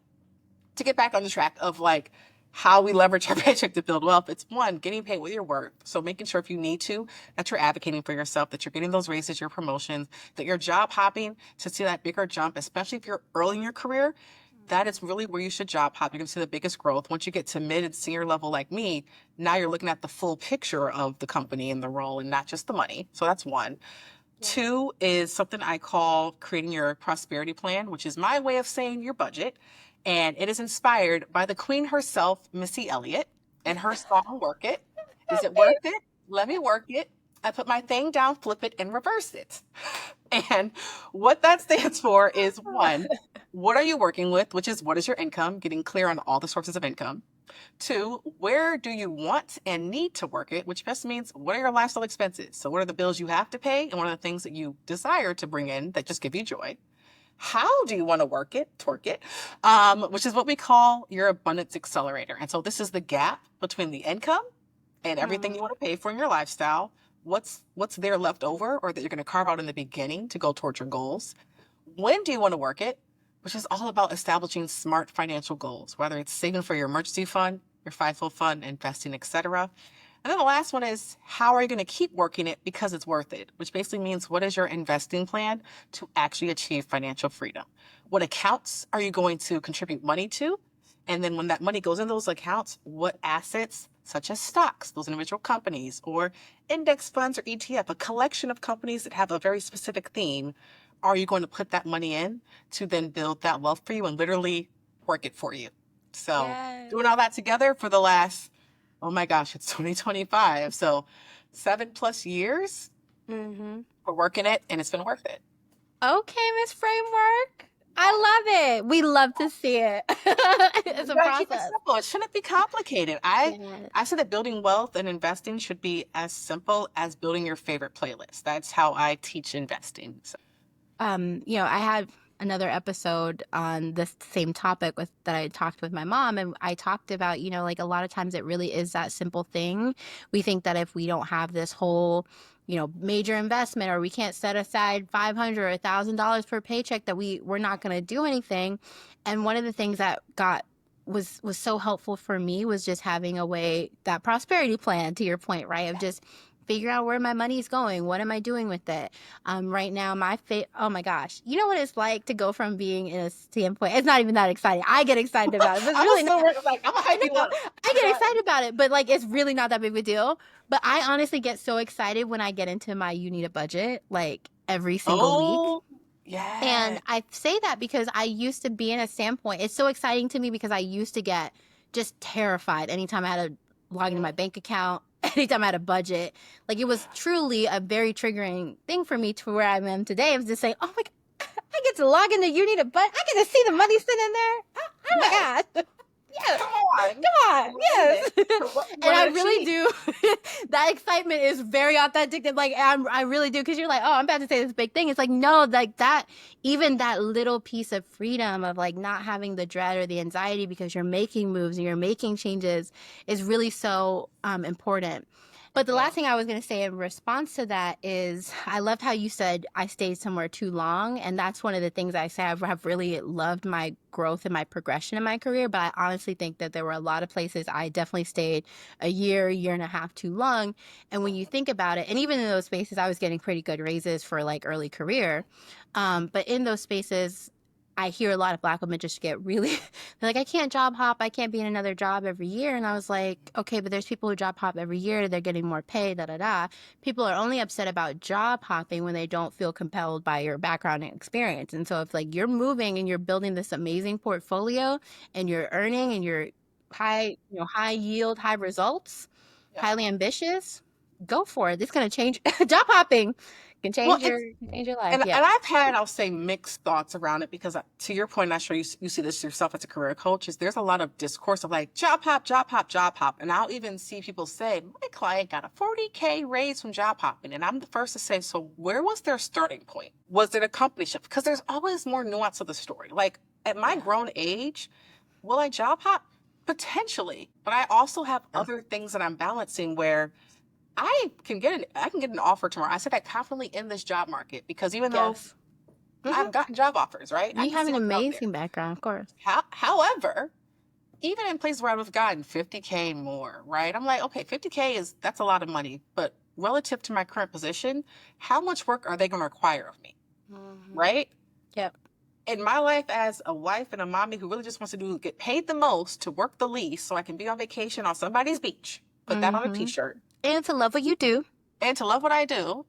to get back on the track of like how we leverage our paycheck to build wealth, it's one, getting paid with your work. So making sure if you need to, that you're advocating for yourself, that you're getting those raises, your promotions, that you're job hopping to see that bigger jump, especially if you're early in your career. That is really where you should job hop. You're going to see the biggest growth. Once you get to mid and senior level like me, now you're looking at the full picture of the company and the role and not just the money. So that's one. Two is something I call creating your prosperity plan, which is my way of saying your budget. And it is inspired by the queen herself, Missy Elliott, and her song Work It. Is it worth it? Let me work it. I put my thing down, flip it, and reverse it. And what that stands for is one, what are you working with, which is what is your income, getting clear on all the sources of income. Two, where do you want and need to work it, which just means what are your lifestyle expenses? So, what are the bills you have to pay, and what are the things that you desire to bring in that just give you joy? How do you want to work it, twerk it, which is what we call your abundance accelerator. And so, this is the gap between the income and everything you want to pay for in your lifestyle. What's there left over, or that you're going to carve out in the beginning to go towards your goals? When do you want to work it? Which is all about establishing smart financial goals, whether it's saving for your emergency fund, your FIFO fund, investing, etc. And then the last one is how are you going to keep working it because it's worth it, which basically means what is your investing plan to actually achieve financial freedom? What accounts are you going to contribute money to? And then when that money goes in those accounts, what assets, such as stocks, those individual companies, or index funds or ETF, a collection of companies that have a very specific theme, are you going to put that money in to then build that wealth for you and literally work it for you? So Yes. doing all that together for the last, oh my gosh, it's 2025. So 7+ years, Mm-hmm. we're working it and it's been worth it. Okay, Miss Framework. I love it. We love to see it. It's a You gotta keep it process. simple. It shouldn't be complicated. Yeah. I said that building wealth and investing should be as simple as building your favorite playlist. That's how I teach investing. So. I had another episode on this same topic that I talked with my mom, and I talked about, like a lot of times it really is that simple thing. We think that if we don't have this whole, major investment, or we can't set aside $500 or $1,000 per paycheck, that we're not going to do anything. And one of the things that was so helpful for me was just having a way, that prosperity plan, to your point, right? Of just figure out where my money's going. What am I doing with it? Right now, oh my gosh, you know what it's like to go from being in a standpoint. It's not even that exciting. I get excited about it, but it's really not. Like, I'm a hype you up. I get excited about it, but like it's really not that big of a deal. But I honestly get so excited when I get into my you need a budget like every single week. Oh, yeah. And I say that because I used to be in a standpoint. It's so exciting to me because I used to get just terrified anytime I had to log into my bank account, anytime I had a budget. Like it was truly a very triggering thing for me to where I am today. I was just saying, oh my God, I get to log into you need a budget. I get to see the money sitting there. Oh my God. Yes. Come on. Yes. And I really do. That excitement is very authentic. That like I really do, because you're like, oh, I'm about to say this big thing. It's like, no, like that, even that little piece of freedom of like not having the dread or the anxiety because you're making moves and you're making changes is really so important. But the last thing I was going to say in response to that is I loved how you said I stayed somewhere too long. And that's one of the things I say. I've really loved my growth and my progression in my career. But I honestly think that there were a lot of places I definitely stayed a year and a half too long. And when you think about it, and even in those spaces, I was getting pretty good raises for like early career. But in those spaces, I hear a lot of Black women just get really, they're like, I can't job hop. I can't be in another job every year. And I was like, okay, but there's people who job hop every year. They're getting more pay, da, da, da. People are only upset about job hopping when they don't feel compelled by your background and experience. And so if like you're moving and you're building this amazing portfolio and you're earning and you're high yield, high results, highly ambitious, go for it. It's going to change. Job hopping can Well, change your life. and Yeah. I've had, I'll say, mixed thoughts around it because to your point, I'm sure you see this yourself as a career coach, is there's a lot of discourse of like job hop, job hop, job hop. And I'll even see people say, my client got a 40K raise from job hopping. And I'm the first to say, so where was their starting point? Was it a company shift? Because there's always more nuance of the story. Like at my grown age, will I job hop? Potentially. But I also have other things that I'm balancing where I can get an offer tomorrow. I said that confidently in this job market because even though Yes. I've gotten job offers, right? I You can have see an what's out there. amazing background, of course. However, even in places where I've gotten 50K more, right? I'm like, okay, 50K that's a lot of money, but relative to my current position, how much work are they going to require of me, right? Yep. In my life as a wife and a mommy who really just wants to get paid the most to work the least so I can be on vacation on somebody's beach, put that on a t-shirt. And to love what you do. And to love what I do,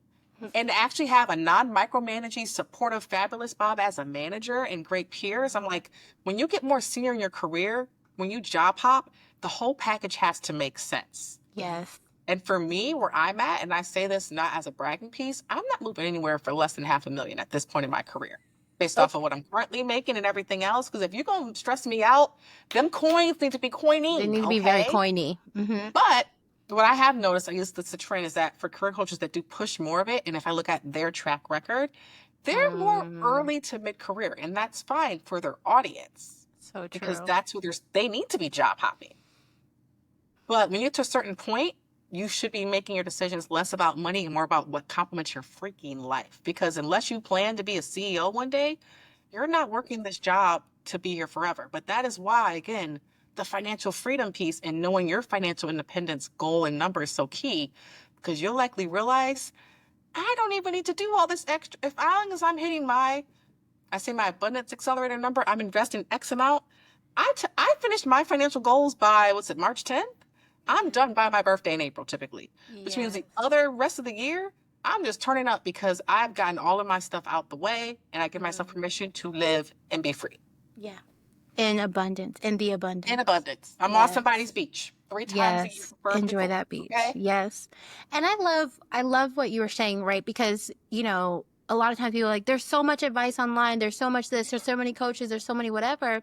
and to actually have a non-micromanaging, supportive, fabulous Bob as a manager and great peers. I'm like, when you get more senior in your career, when you job hop, the whole package has to make sense. Yes. And for me, where I'm at, and I say this not as a bragging piece, I'm not moving anywhere for less than $500,000 at this point in my career, based off of what I'm currently making and everything else. Because if you're going to stress me out, them coins need to be coining. They need to be very coiny. Mm-hmm. But what I have noticed, I guess that's the trend, is that for career coaches that do push more of it, and if I look at their track record, they're more early to mid-career, and that's fine for their audience. So true. Because that's who they need to be job hopping. But when you get to a certain point, you should be making your decisions less about money and more about what complements your freaking life. Because unless you plan to be a CEO one day, you're not working this job to be here forever. But that is why, again, the financial freedom piece and knowing your financial independence goal and number is so key, because you'll likely realize, I don't even need to do all this extra. As long as I'm hitting my abundance accelerator number, I'm investing X amount. I finished my financial goals by, March 10th? I'm done by my birthday in April, typically, which means the other rest of the year, I'm just turning up because I've gotten all of my stuff out the way and I give myself permission to live and be free. Yeah. In abundance. In the abundance. In abundance. I'm on somebody's beach 3 times a year. Enjoy that beach. Okay? Yes. And I love what you were saying, right? Because, you know, a lot of times people are like, there's so much advice online. There's so much this. There's so many coaches. There's so many whatever.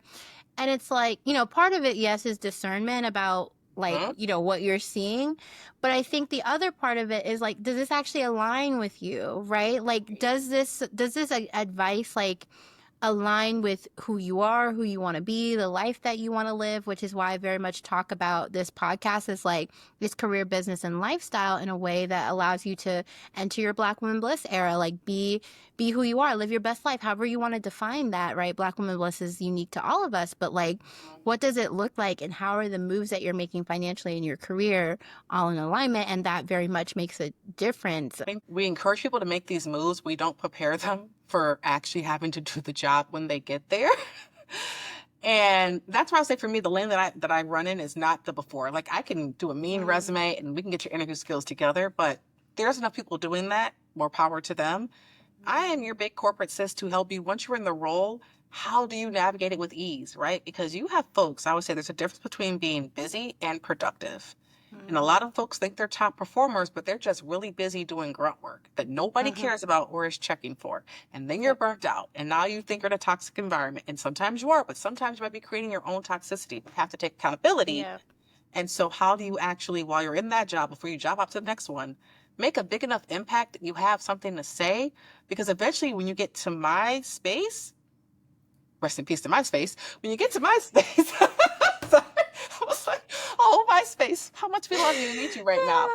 And it's like, you know, part of it, yes, is discernment about like, you know, what you're seeing. But I think the other part of it is like, does this actually align with you, right? Like, does this advice like align with who you are, who you want to be, the life that you want to live, which is why I very much talk about this podcast as like this career, business, and lifestyle in a way that allows you to enter your Black Woman Bliss era, like be who you are, live your best life, however you want to define that, right? Black Woman Bliss is unique to all of us, but like, what does it look like and how are the moves that you're making financially in your career all in alignment? And that very much makes a difference. We encourage people to make these moves. We don't prepare them for actually having to do the job when they get there. And that's why I say for me, the lane that I run in is not the before. Like I can do a mean resume and we can get your interview skills together, but there's enough people doing that, more power to them. I am your big corporate sis to help you once you're in the role. How do you navigate it with ease, right? Because you have folks, I would say there's a difference between being busy and productive. And a lot of folks think they're top performers, but they're just really busy doing grunt work that nobody cares about or is checking for. And then you're burnt out. And now you think you're in a toxic environment. And sometimes you are, but sometimes you might be creating your own toxicity. You have to take accountability. Yeah. And so how do you actually, while you're in that job, before you job up to the next one, make a big enough impact that you have something to say? Because eventually when you get to my space, rest in peace to my space, when you get to my space, I was like, oh, my space, how much we love you and need you right now.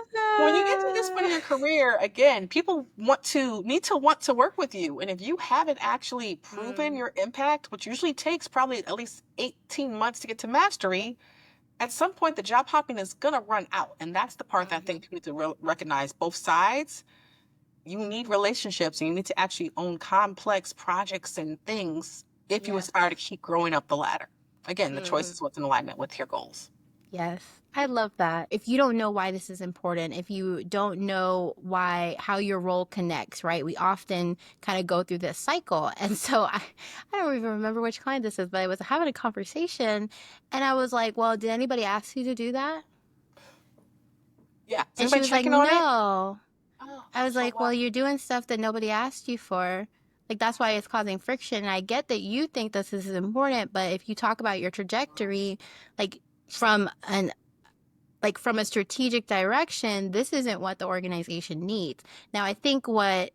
When you get to this point in your career, again, people need to want to work with you. And if you haven't actually proven your impact, which usually takes probably at least 18 months to get to mastery, at some point the job hopping is going to run out. And that's the part that I think people need to recognize both sides. You need relationships and you need to actually own complex projects and things if you aspire to keep growing up the ladder. Again, the choice is what's in alignment with your goals. Yes. I love that. If you don't know why this is important, if you don't know how your role connects, right? We often kind of go through this cycle. And so I don't even remember which client this is, but I was having a conversation and I was like, well, did anybody ask you to do that? Yeah. And she was like, no. Oh. I was So like, well, you're doing stuff that nobody asked you for. Like, that's why it's causing friction. And I get that you think this is important, but if you talk about your trajectory, like from an from a strategic direction, this isn't what the organization needs. Now, I think one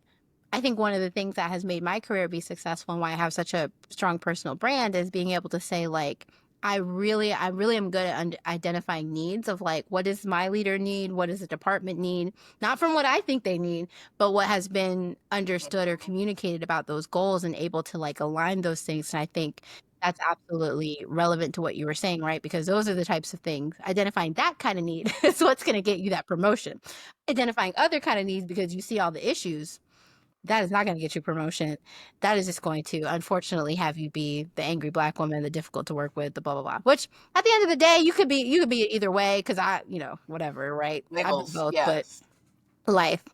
of the things that has made my career be successful and why I have such a strong personal brand is being able to say like, I really am good at identifying needs of like, what does my leader need? What does the department need? Not from what I think they need, but what has been understood or communicated about those goals and able to like align those things. And I think that's absolutely relevant to what you were saying, right? Because those are the types of things. Identifying that kind of need is what's going to get you that promotion. Identifying other kind of needs because you see all the issues, that is not going to get you promotion. That is just going to, unfortunately, have you be the angry Black woman, the difficult to work with, the blah blah blah. Which, at the end of the day, you could be either way. Because whatever, right? I've been labels, both, but yes. life.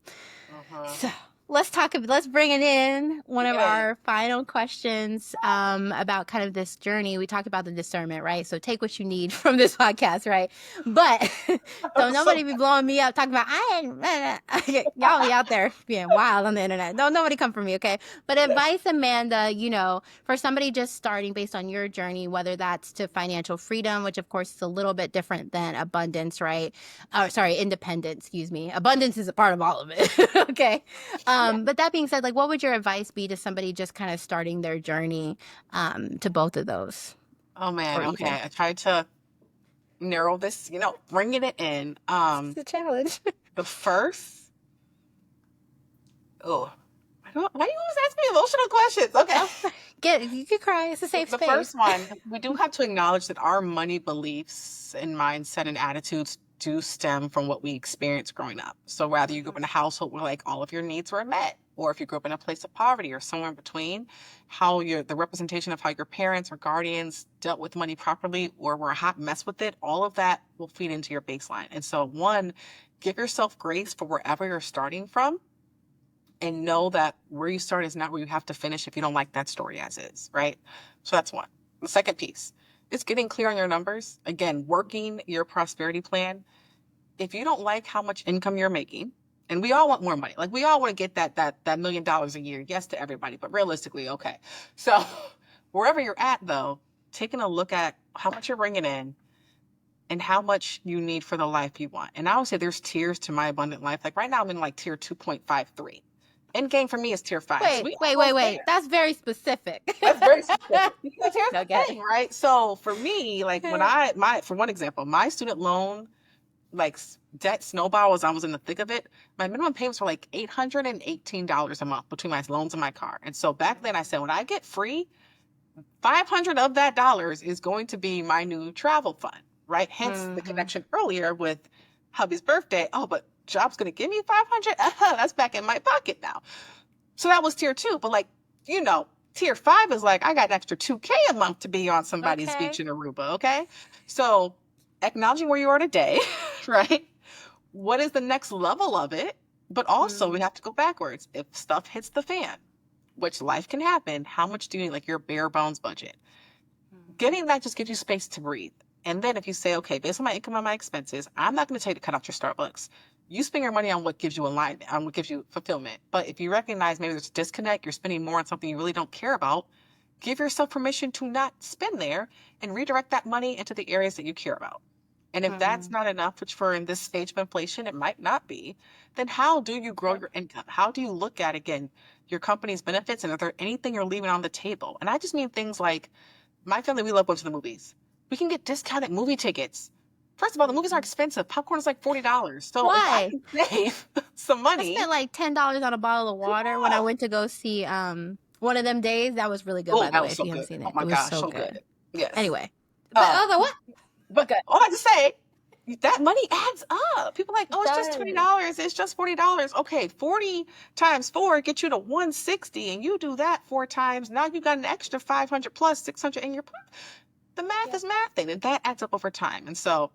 Uh-huh. So let's bring it in. One of Yay. our final questions about kind of this journey. We talked about the discernment, right? So take what you need from this podcast, right? But so nobody be blowing me up talking about y'all be out there being wild on the internet. Don't nobody come for me, okay? But advice, Amanda, for somebody just starting based on your journey, whether that's to financial freedom, which of course is a little bit different than abundance, right? Sorry, independence, excuse me. Abundance is a part of all of it. Okay. But that being said, like, what would your advice be to somebody just kind of starting their journey to both of those? Oh man, Or okay. either? I tried to narrow this, bringing it in. It's a challenge. The first, oh, why do you always ask me emotional questions? Okay. You could cry. It's a safe The space. first one, we do have to acknowledge that our money beliefs and mindset and attitudes do stem from what we experienced growing up. So whether you grew up in a household where like all of your needs were met, or if you grew up in a place of poverty or somewhere in between, the representation of how your parents or guardians dealt with money properly or were a hot mess with it, all of that will feed into your baseline. And so one, give yourself grace for wherever you're starting from and know that where you start is not where you have to finish if you don't like that story as is, right? So that's one. The second piece is getting clear on your numbers. Again, working your prosperity plan. If you don't like how much income you're making, and we all want more money. Like we all want to get that $1 million a year. Yes to everybody, but realistically, okay. So wherever you're at though, taking a look at how much you're bringing in and how much you need for the life you want. And I would say there's tiers to my abundant life. Like right now I'm in like tier 2.53. End game for me is tier 5. So Wait. That's very specific. That's very specific. Because here's the Okay. thing, right? So for me, like when for one example, my student loan, like debt snowball as I was in the thick of it, my minimum payments were like $818 a month between my loans and my car. And so back then I said, when I get free, 500 of that dollars is going to be my new travel fund, right? Hence the connection earlier with hubby's birthday. Oh, but job's going to give me 500? That's back in my pocket now. So that was tier 2. But like, tier 5 is like, I got an extra 2K a month to be on somebody's beach in Aruba. Okay. So acknowledging where you are today, right? What is the next level of it? But also we have to go backwards. If stuff hits the fan, which life can happen, how much do you need, like your bare bones budget? Getting that just gives you space to breathe. And then if you say, okay, based on my income and my expenses, I'm not going to tell you to cut out your Starbucks. You spend your money on what gives you alignment, on what gives you fulfillment. But if you recognize maybe there's a disconnect, you're spending more on something you really don't care about, give yourself permission to not spend there and redirect that money into the areas that you care about. And if that's not enough, which for in this stage of inflation, it might not be, then how do you grow your income? How do you look at, again, your company's benefits? And are there anything you're leaving on the table? And I just mean things like, my family, we love going to the movies. We can get discounted movie tickets. First of all, the movies are expensive. Popcorn is like $40. So if I can save some money. I spent like $10 on a bottle of water when I went to go see One of Them Days. That was really good, by the way, if you haven't seen it. Oh my it was gosh, so good. Yes. Anyway. What? But all I have to say, that money adds up. People are like, oh, it's just $20. It's just $40. Okay, 40 times 4 gets you to 160, and you do that 4 times. Now you got an extra 500 plus 600 in your pocket. The math is mathing, and that adds up over time. And so,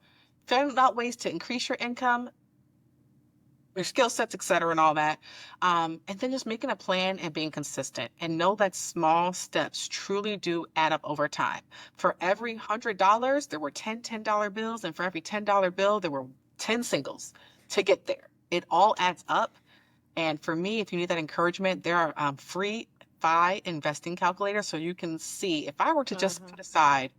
figuring out ways to increase your income, your skill sets, et cetera, and all that. And then just making a plan and being consistent, and know that small steps truly do add up over time. For every $100, there were 10 $10 bills. And for every $10 bill, there were 10 singles to get there. It all adds up. And for me, if you need that encouragement, there are free FI investing calculators. So you can see if I were to just put aside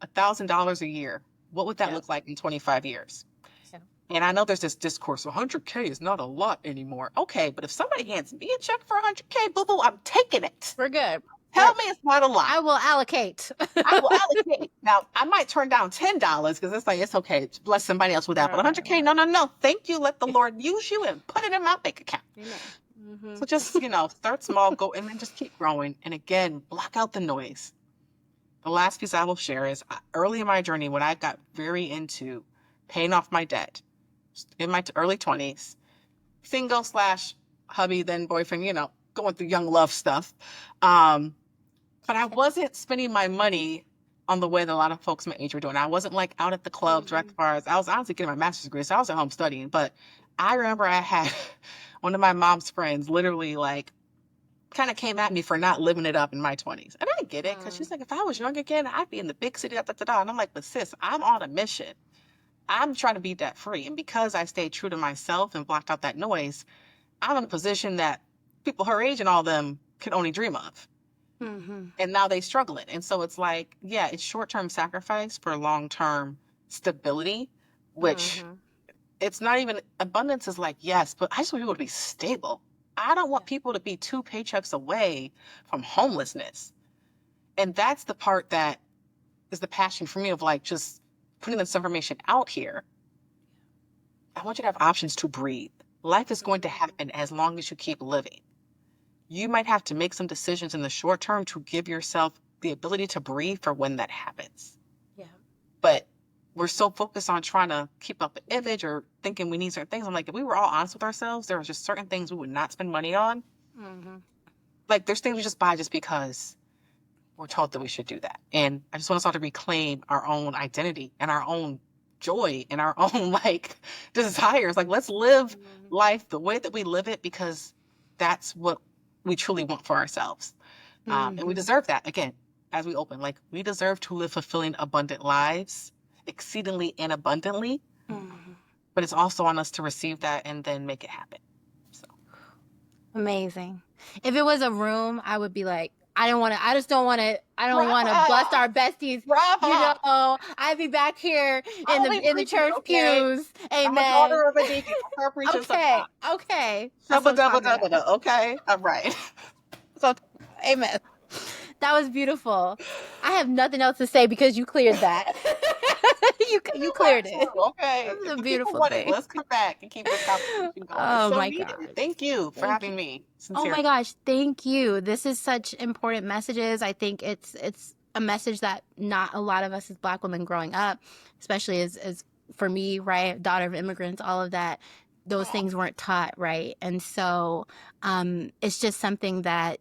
$1,000 a year, what would that look like in 25 years? Yeah. And I know there's this discourse, 100K is not a lot anymore. Okay, but if somebody hands me a check for 100K, boo boo, I'm taking it. We're good. Tell me it's not a lot. I will allocate. I will allocate. Now, I might turn down $10 because it's like, it's okay. Bless somebody else with that. But 100K, no. Thank you. Let the Lord use you and put it in my bank account. Amen. So just, start small, go, and then just keep growing. And again, block out the noise. The last piece I will share is early in my journey when I got very into paying off my debt in my early 20s, single / hubby, then boyfriend, going through young love stuff. But I wasn't spending my money on the way that a lot of folks my age were doing. I wasn't like out at the clubs or at the bars. I was honestly getting my master's degree, so I was at home studying. But I remember I had one of my mom's friends literally like kind of came at me for not living it up in my 20s. And I get it, because she's like, if I was young again, I'd be in the big city, da, da, da, da. And I'm like, but sis, I'm on a mission. I'm trying to be debt free. And because I stayed true to myself and blocked out that noise, I'm in a position that people her age and all them can only dream of. And now they struggle it. And so it's like, yeah, it's short-term sacrifice for long-term stability, which it's not even abundance is like, yes, but I just want people to be stable. I don't want people to be 2 paychecks away from homelessness. And that's the part that is the passion for me of like just putting this information out here. I want you to have options to breathe. Life is going to happen as long as you keep living. You might have to make some decisions in the short term to give yourself the ability to breathe for when that happens. Yeah. But we're so focused on trying to keep up the image or thinking we need certain things. I'm like, if we were all honest with ourselves, there was just certain things we would not spend money on. Like there's things we just buy just because we're told that we should do that. And I just want us all to reclaim our own identity and our own joy and our own like desires. Like let's live life the way that we live it, because that's what we truly want for ourselves. And we deserve that. Again, as we open, like we deserve to live fulfilling, abundant lives, exceedingly and abundantly. But it's also on us to receive that and then make it happen. So Amazing. If it was a room, I would be like, I don't want to bust our besties. I'd be back here in the church pews. Amen. I'm a daughter of a deacon. Okay. Okay. All right. So, amen. That was beautiful. I have nothing else to say because you cleared that. you cleared it. Okay. It was a beautiful thing. Let's come back and keep this conversation going. Oh my God. Thank you for having me. Sincerely. Oh my gosh. Thank you. This is such important messages. I think it's a message that not a lot of us as Black women growing up, especially as for me, right, daughter of immigrants, all of that, those things weren't taught, right? And so it's just something that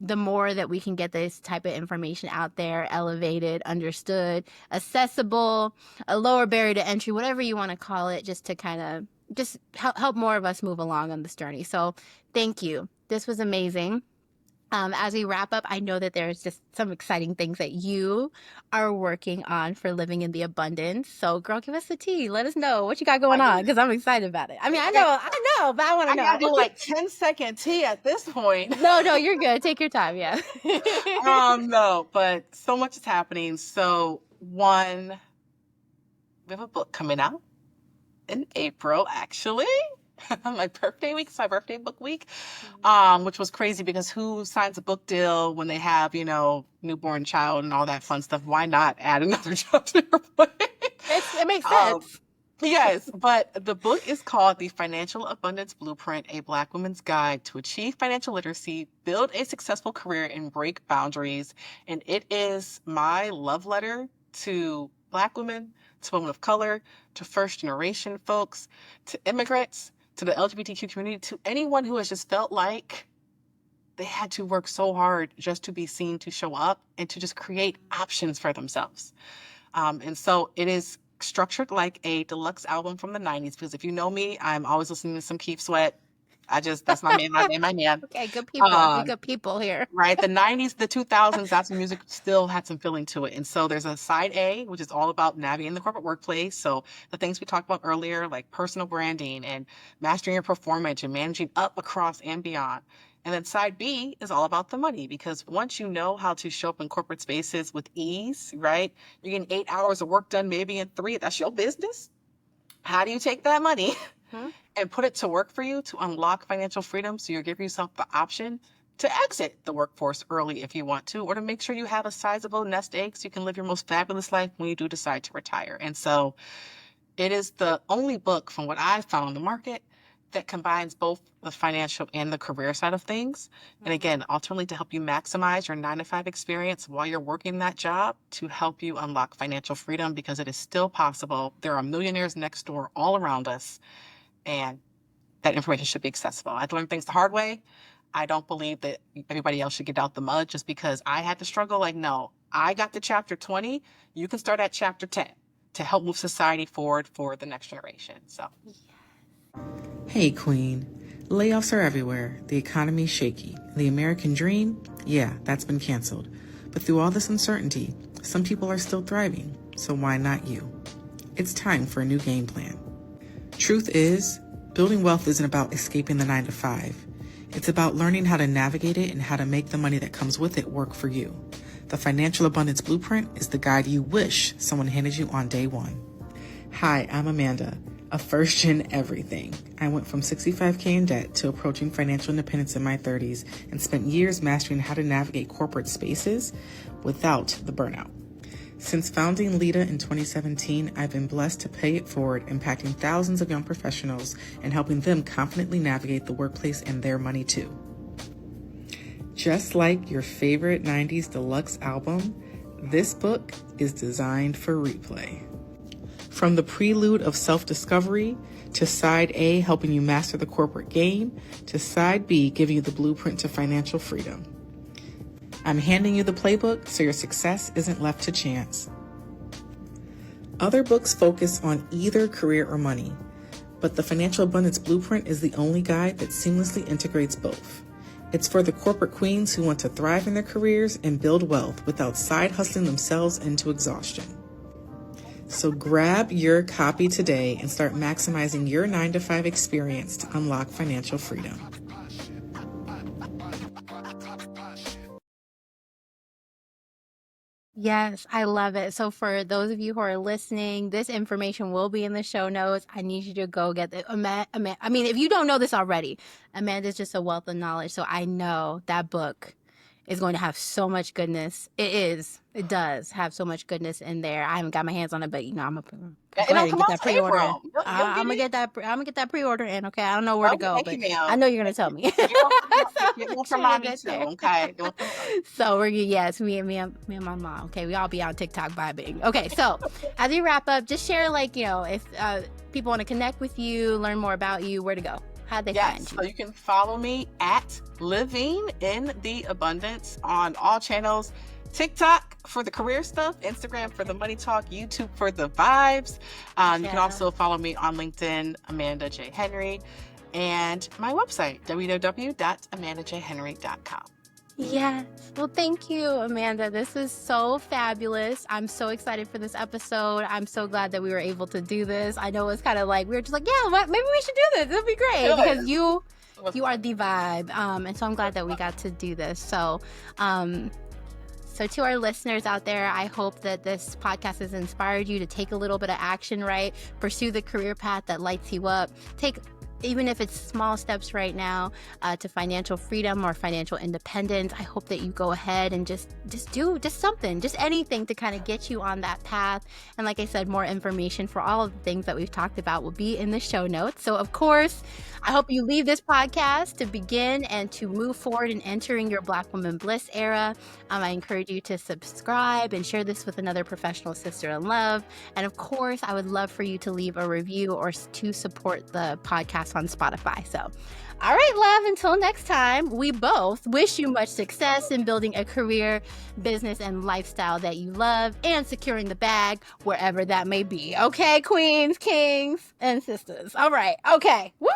the more that we can get this type of information out there, elevated, understood, accessible, a lower barrier to entry, whatever you want to call it, just to kind of just help more of us move along on this journey. So thank you. This was amazing. As we wrap up, I know that there's just some exciting things that you are working on for living in the abundance. So, girl, give us the tea. Let us know what you got going on, because I'm excited about it. I mean, I know, but I want to know. I gotta do like 10-second tea at this point. No, you're good. Take your time. Yeah. No, but so much is happening. So, one, we have a book coming out in April, actually. My birthday week. It's my birthday book week, which was crazy because who signs a book deal when they have, newborn child and all that fun stuff? Why not add another child to your plate? It makes sense. Yes, but the book is called The Financial Abundance Blueprint, a Black Woman's Guide to Achieve Financial Literacy, Build a Successful Career, and Break Boundaries. And it is my love letter to Black women, to women of color, to first-generation folks, to immigrants, to the LGBTQ community, to anyone who has just felt like they had to work so hard just to be seen, to show up, and to just create options for themselves. And so it is structured like a deluxe album from the 90s, because if you know me, I'm always listening to some Keith Sweat. That's my man, my man, my man. Okay, good people. We Um, good people here. right. The 90s, the 2000s, that's when music still had some feeling to it. And so there's a side A, which is all about navigating the corporate workplace. So the things we talked about earlier, like personal branding and mastering your performance and managing up, across, and beyond. And then side B is all about the money, because once you know how to show up in corporate spaces with ease, right? You're getting 8 hours of work done, maybe in 3. That's your business. How do you take that money and put it to work for you to unlock financial freedom, so you give yourself the option to exit the workforce early if you want to, or to make sure you have a sizable nest egg so you can live your most fabulous life when you do decide to retire. And so it is the only book, from what I've found on the market, that combines both the financial and the career side of things. And again, ultimately to help you maximize your 9 to 5 experience while you're working that job, to help you unlock financial freedom, because it is still possible. There are millionaires next door all around us, and that information should be accessible. I learned things the hard way. I don't believe that everybody else should get out the mud just because I had to struggle. Like, no, I got to chapter 20. You can start at chapter 10 to help move society forward for the next generation. So, Hey, Queen. Layoffs are everywhere. The economy's shaky. The American dream? Yeah, that's been canceled. But through all this uncertainty, some people are still thriving. So why not you? It's time for a new game plan. Truth is, building wealth isn't about escaping the 9 to 5. It's about learning how to navigate it and how to make the money that comes with it work for you. The Financial Abundance Blueprint is the guide you wish someone handed you on day one. Hi, I'm Amanda, a first-gen everything. I went from $65K in debt to approaching financial independence in my 30s and spent years mastering how to navigate corporate spaces without the burnout. Since founding Lita in 2017, I've been blessed to pay it forward, impacting thousands of young professionals and helping them confidently navigate the workplace and their money too. Just like your favorite 90s deluxe album, this book is designed for replay. From the prelude of self-discovery, to side A helping you master the corporate game, to side B giving you the blueprint to financial freedom. I'm handing you the playbook so your success isn't left to chance. Other books focus on either career or money, but the Financial Abundance Blueprint is the only guide that seamlessly integrates both. It's for the corporate queens who want to thrive in their careers and build wealth without side hustling themselves into exhaustion. So grab your copy today and start maximizing your 9 to 5 experience to unlock financial freedom. Yes, I love it. So for those of you who are listening, this information will be in the show notes. I need you to go get the I mean, if you don't know this already, Amanda's just a wealth of knowledge. So I know that book is going to have so much goodness. It does have so much goodness in there. I haven't got my hands on it, but I'm gonna go ahead and get that pre-order in. I'm gonna get that pre-order in. Okay, I don't know where to go, but I know you're gonna tell me. Get one from mommy too, okay? So me and my mom. Okay, we all be on TikTok vibing. Okay, so as we wrap up, just share, like, if people want to connect with you, learn more about you, where to go. How'd they find you? So you can follow me at Living in the Abundance on all channels. TikTok for the career stuff, Instagram for the money talk, YouTube for the vibes. You can also follow me on LinkedIn, Amanda J. Henry, and my website, www.amandajhenry.com. Yes. Well, thank you, Amanda. This is so fabulous. I'm so excited for this episode. I'm so glad that we were able to do this. I know it's kind of like, we were just like, yeah, maybe we should do this. It'll be great. Because you are the vibe. And so I'm glad that we got to do this. So to our listeners out there, I hope that this podcast has inspired you to take a little bit of action, right? Pursue the career path that lights you up. Even if it's small steps right now, to financial freedom or financial independence. I hope that you go ahead and just do something, just anything to kind of get you on that path. And like I said, more information for all of the things that we've talked about will be in the show notes. So of course, I hope you leave this podcast to begin and to move forward in entering your Black Woman Bliss era. I encourage you to subscribe and share this with another professional sister in love. And of course, I would love for you to leave a review or to support the podcast on Spotify. So, all right, love, until next time, we both wish you much success in building a career, business, and lifestyle that you love and securing the bag wherever that may be. Okay, queens, kings, and sisters. All right. Okay. Woo!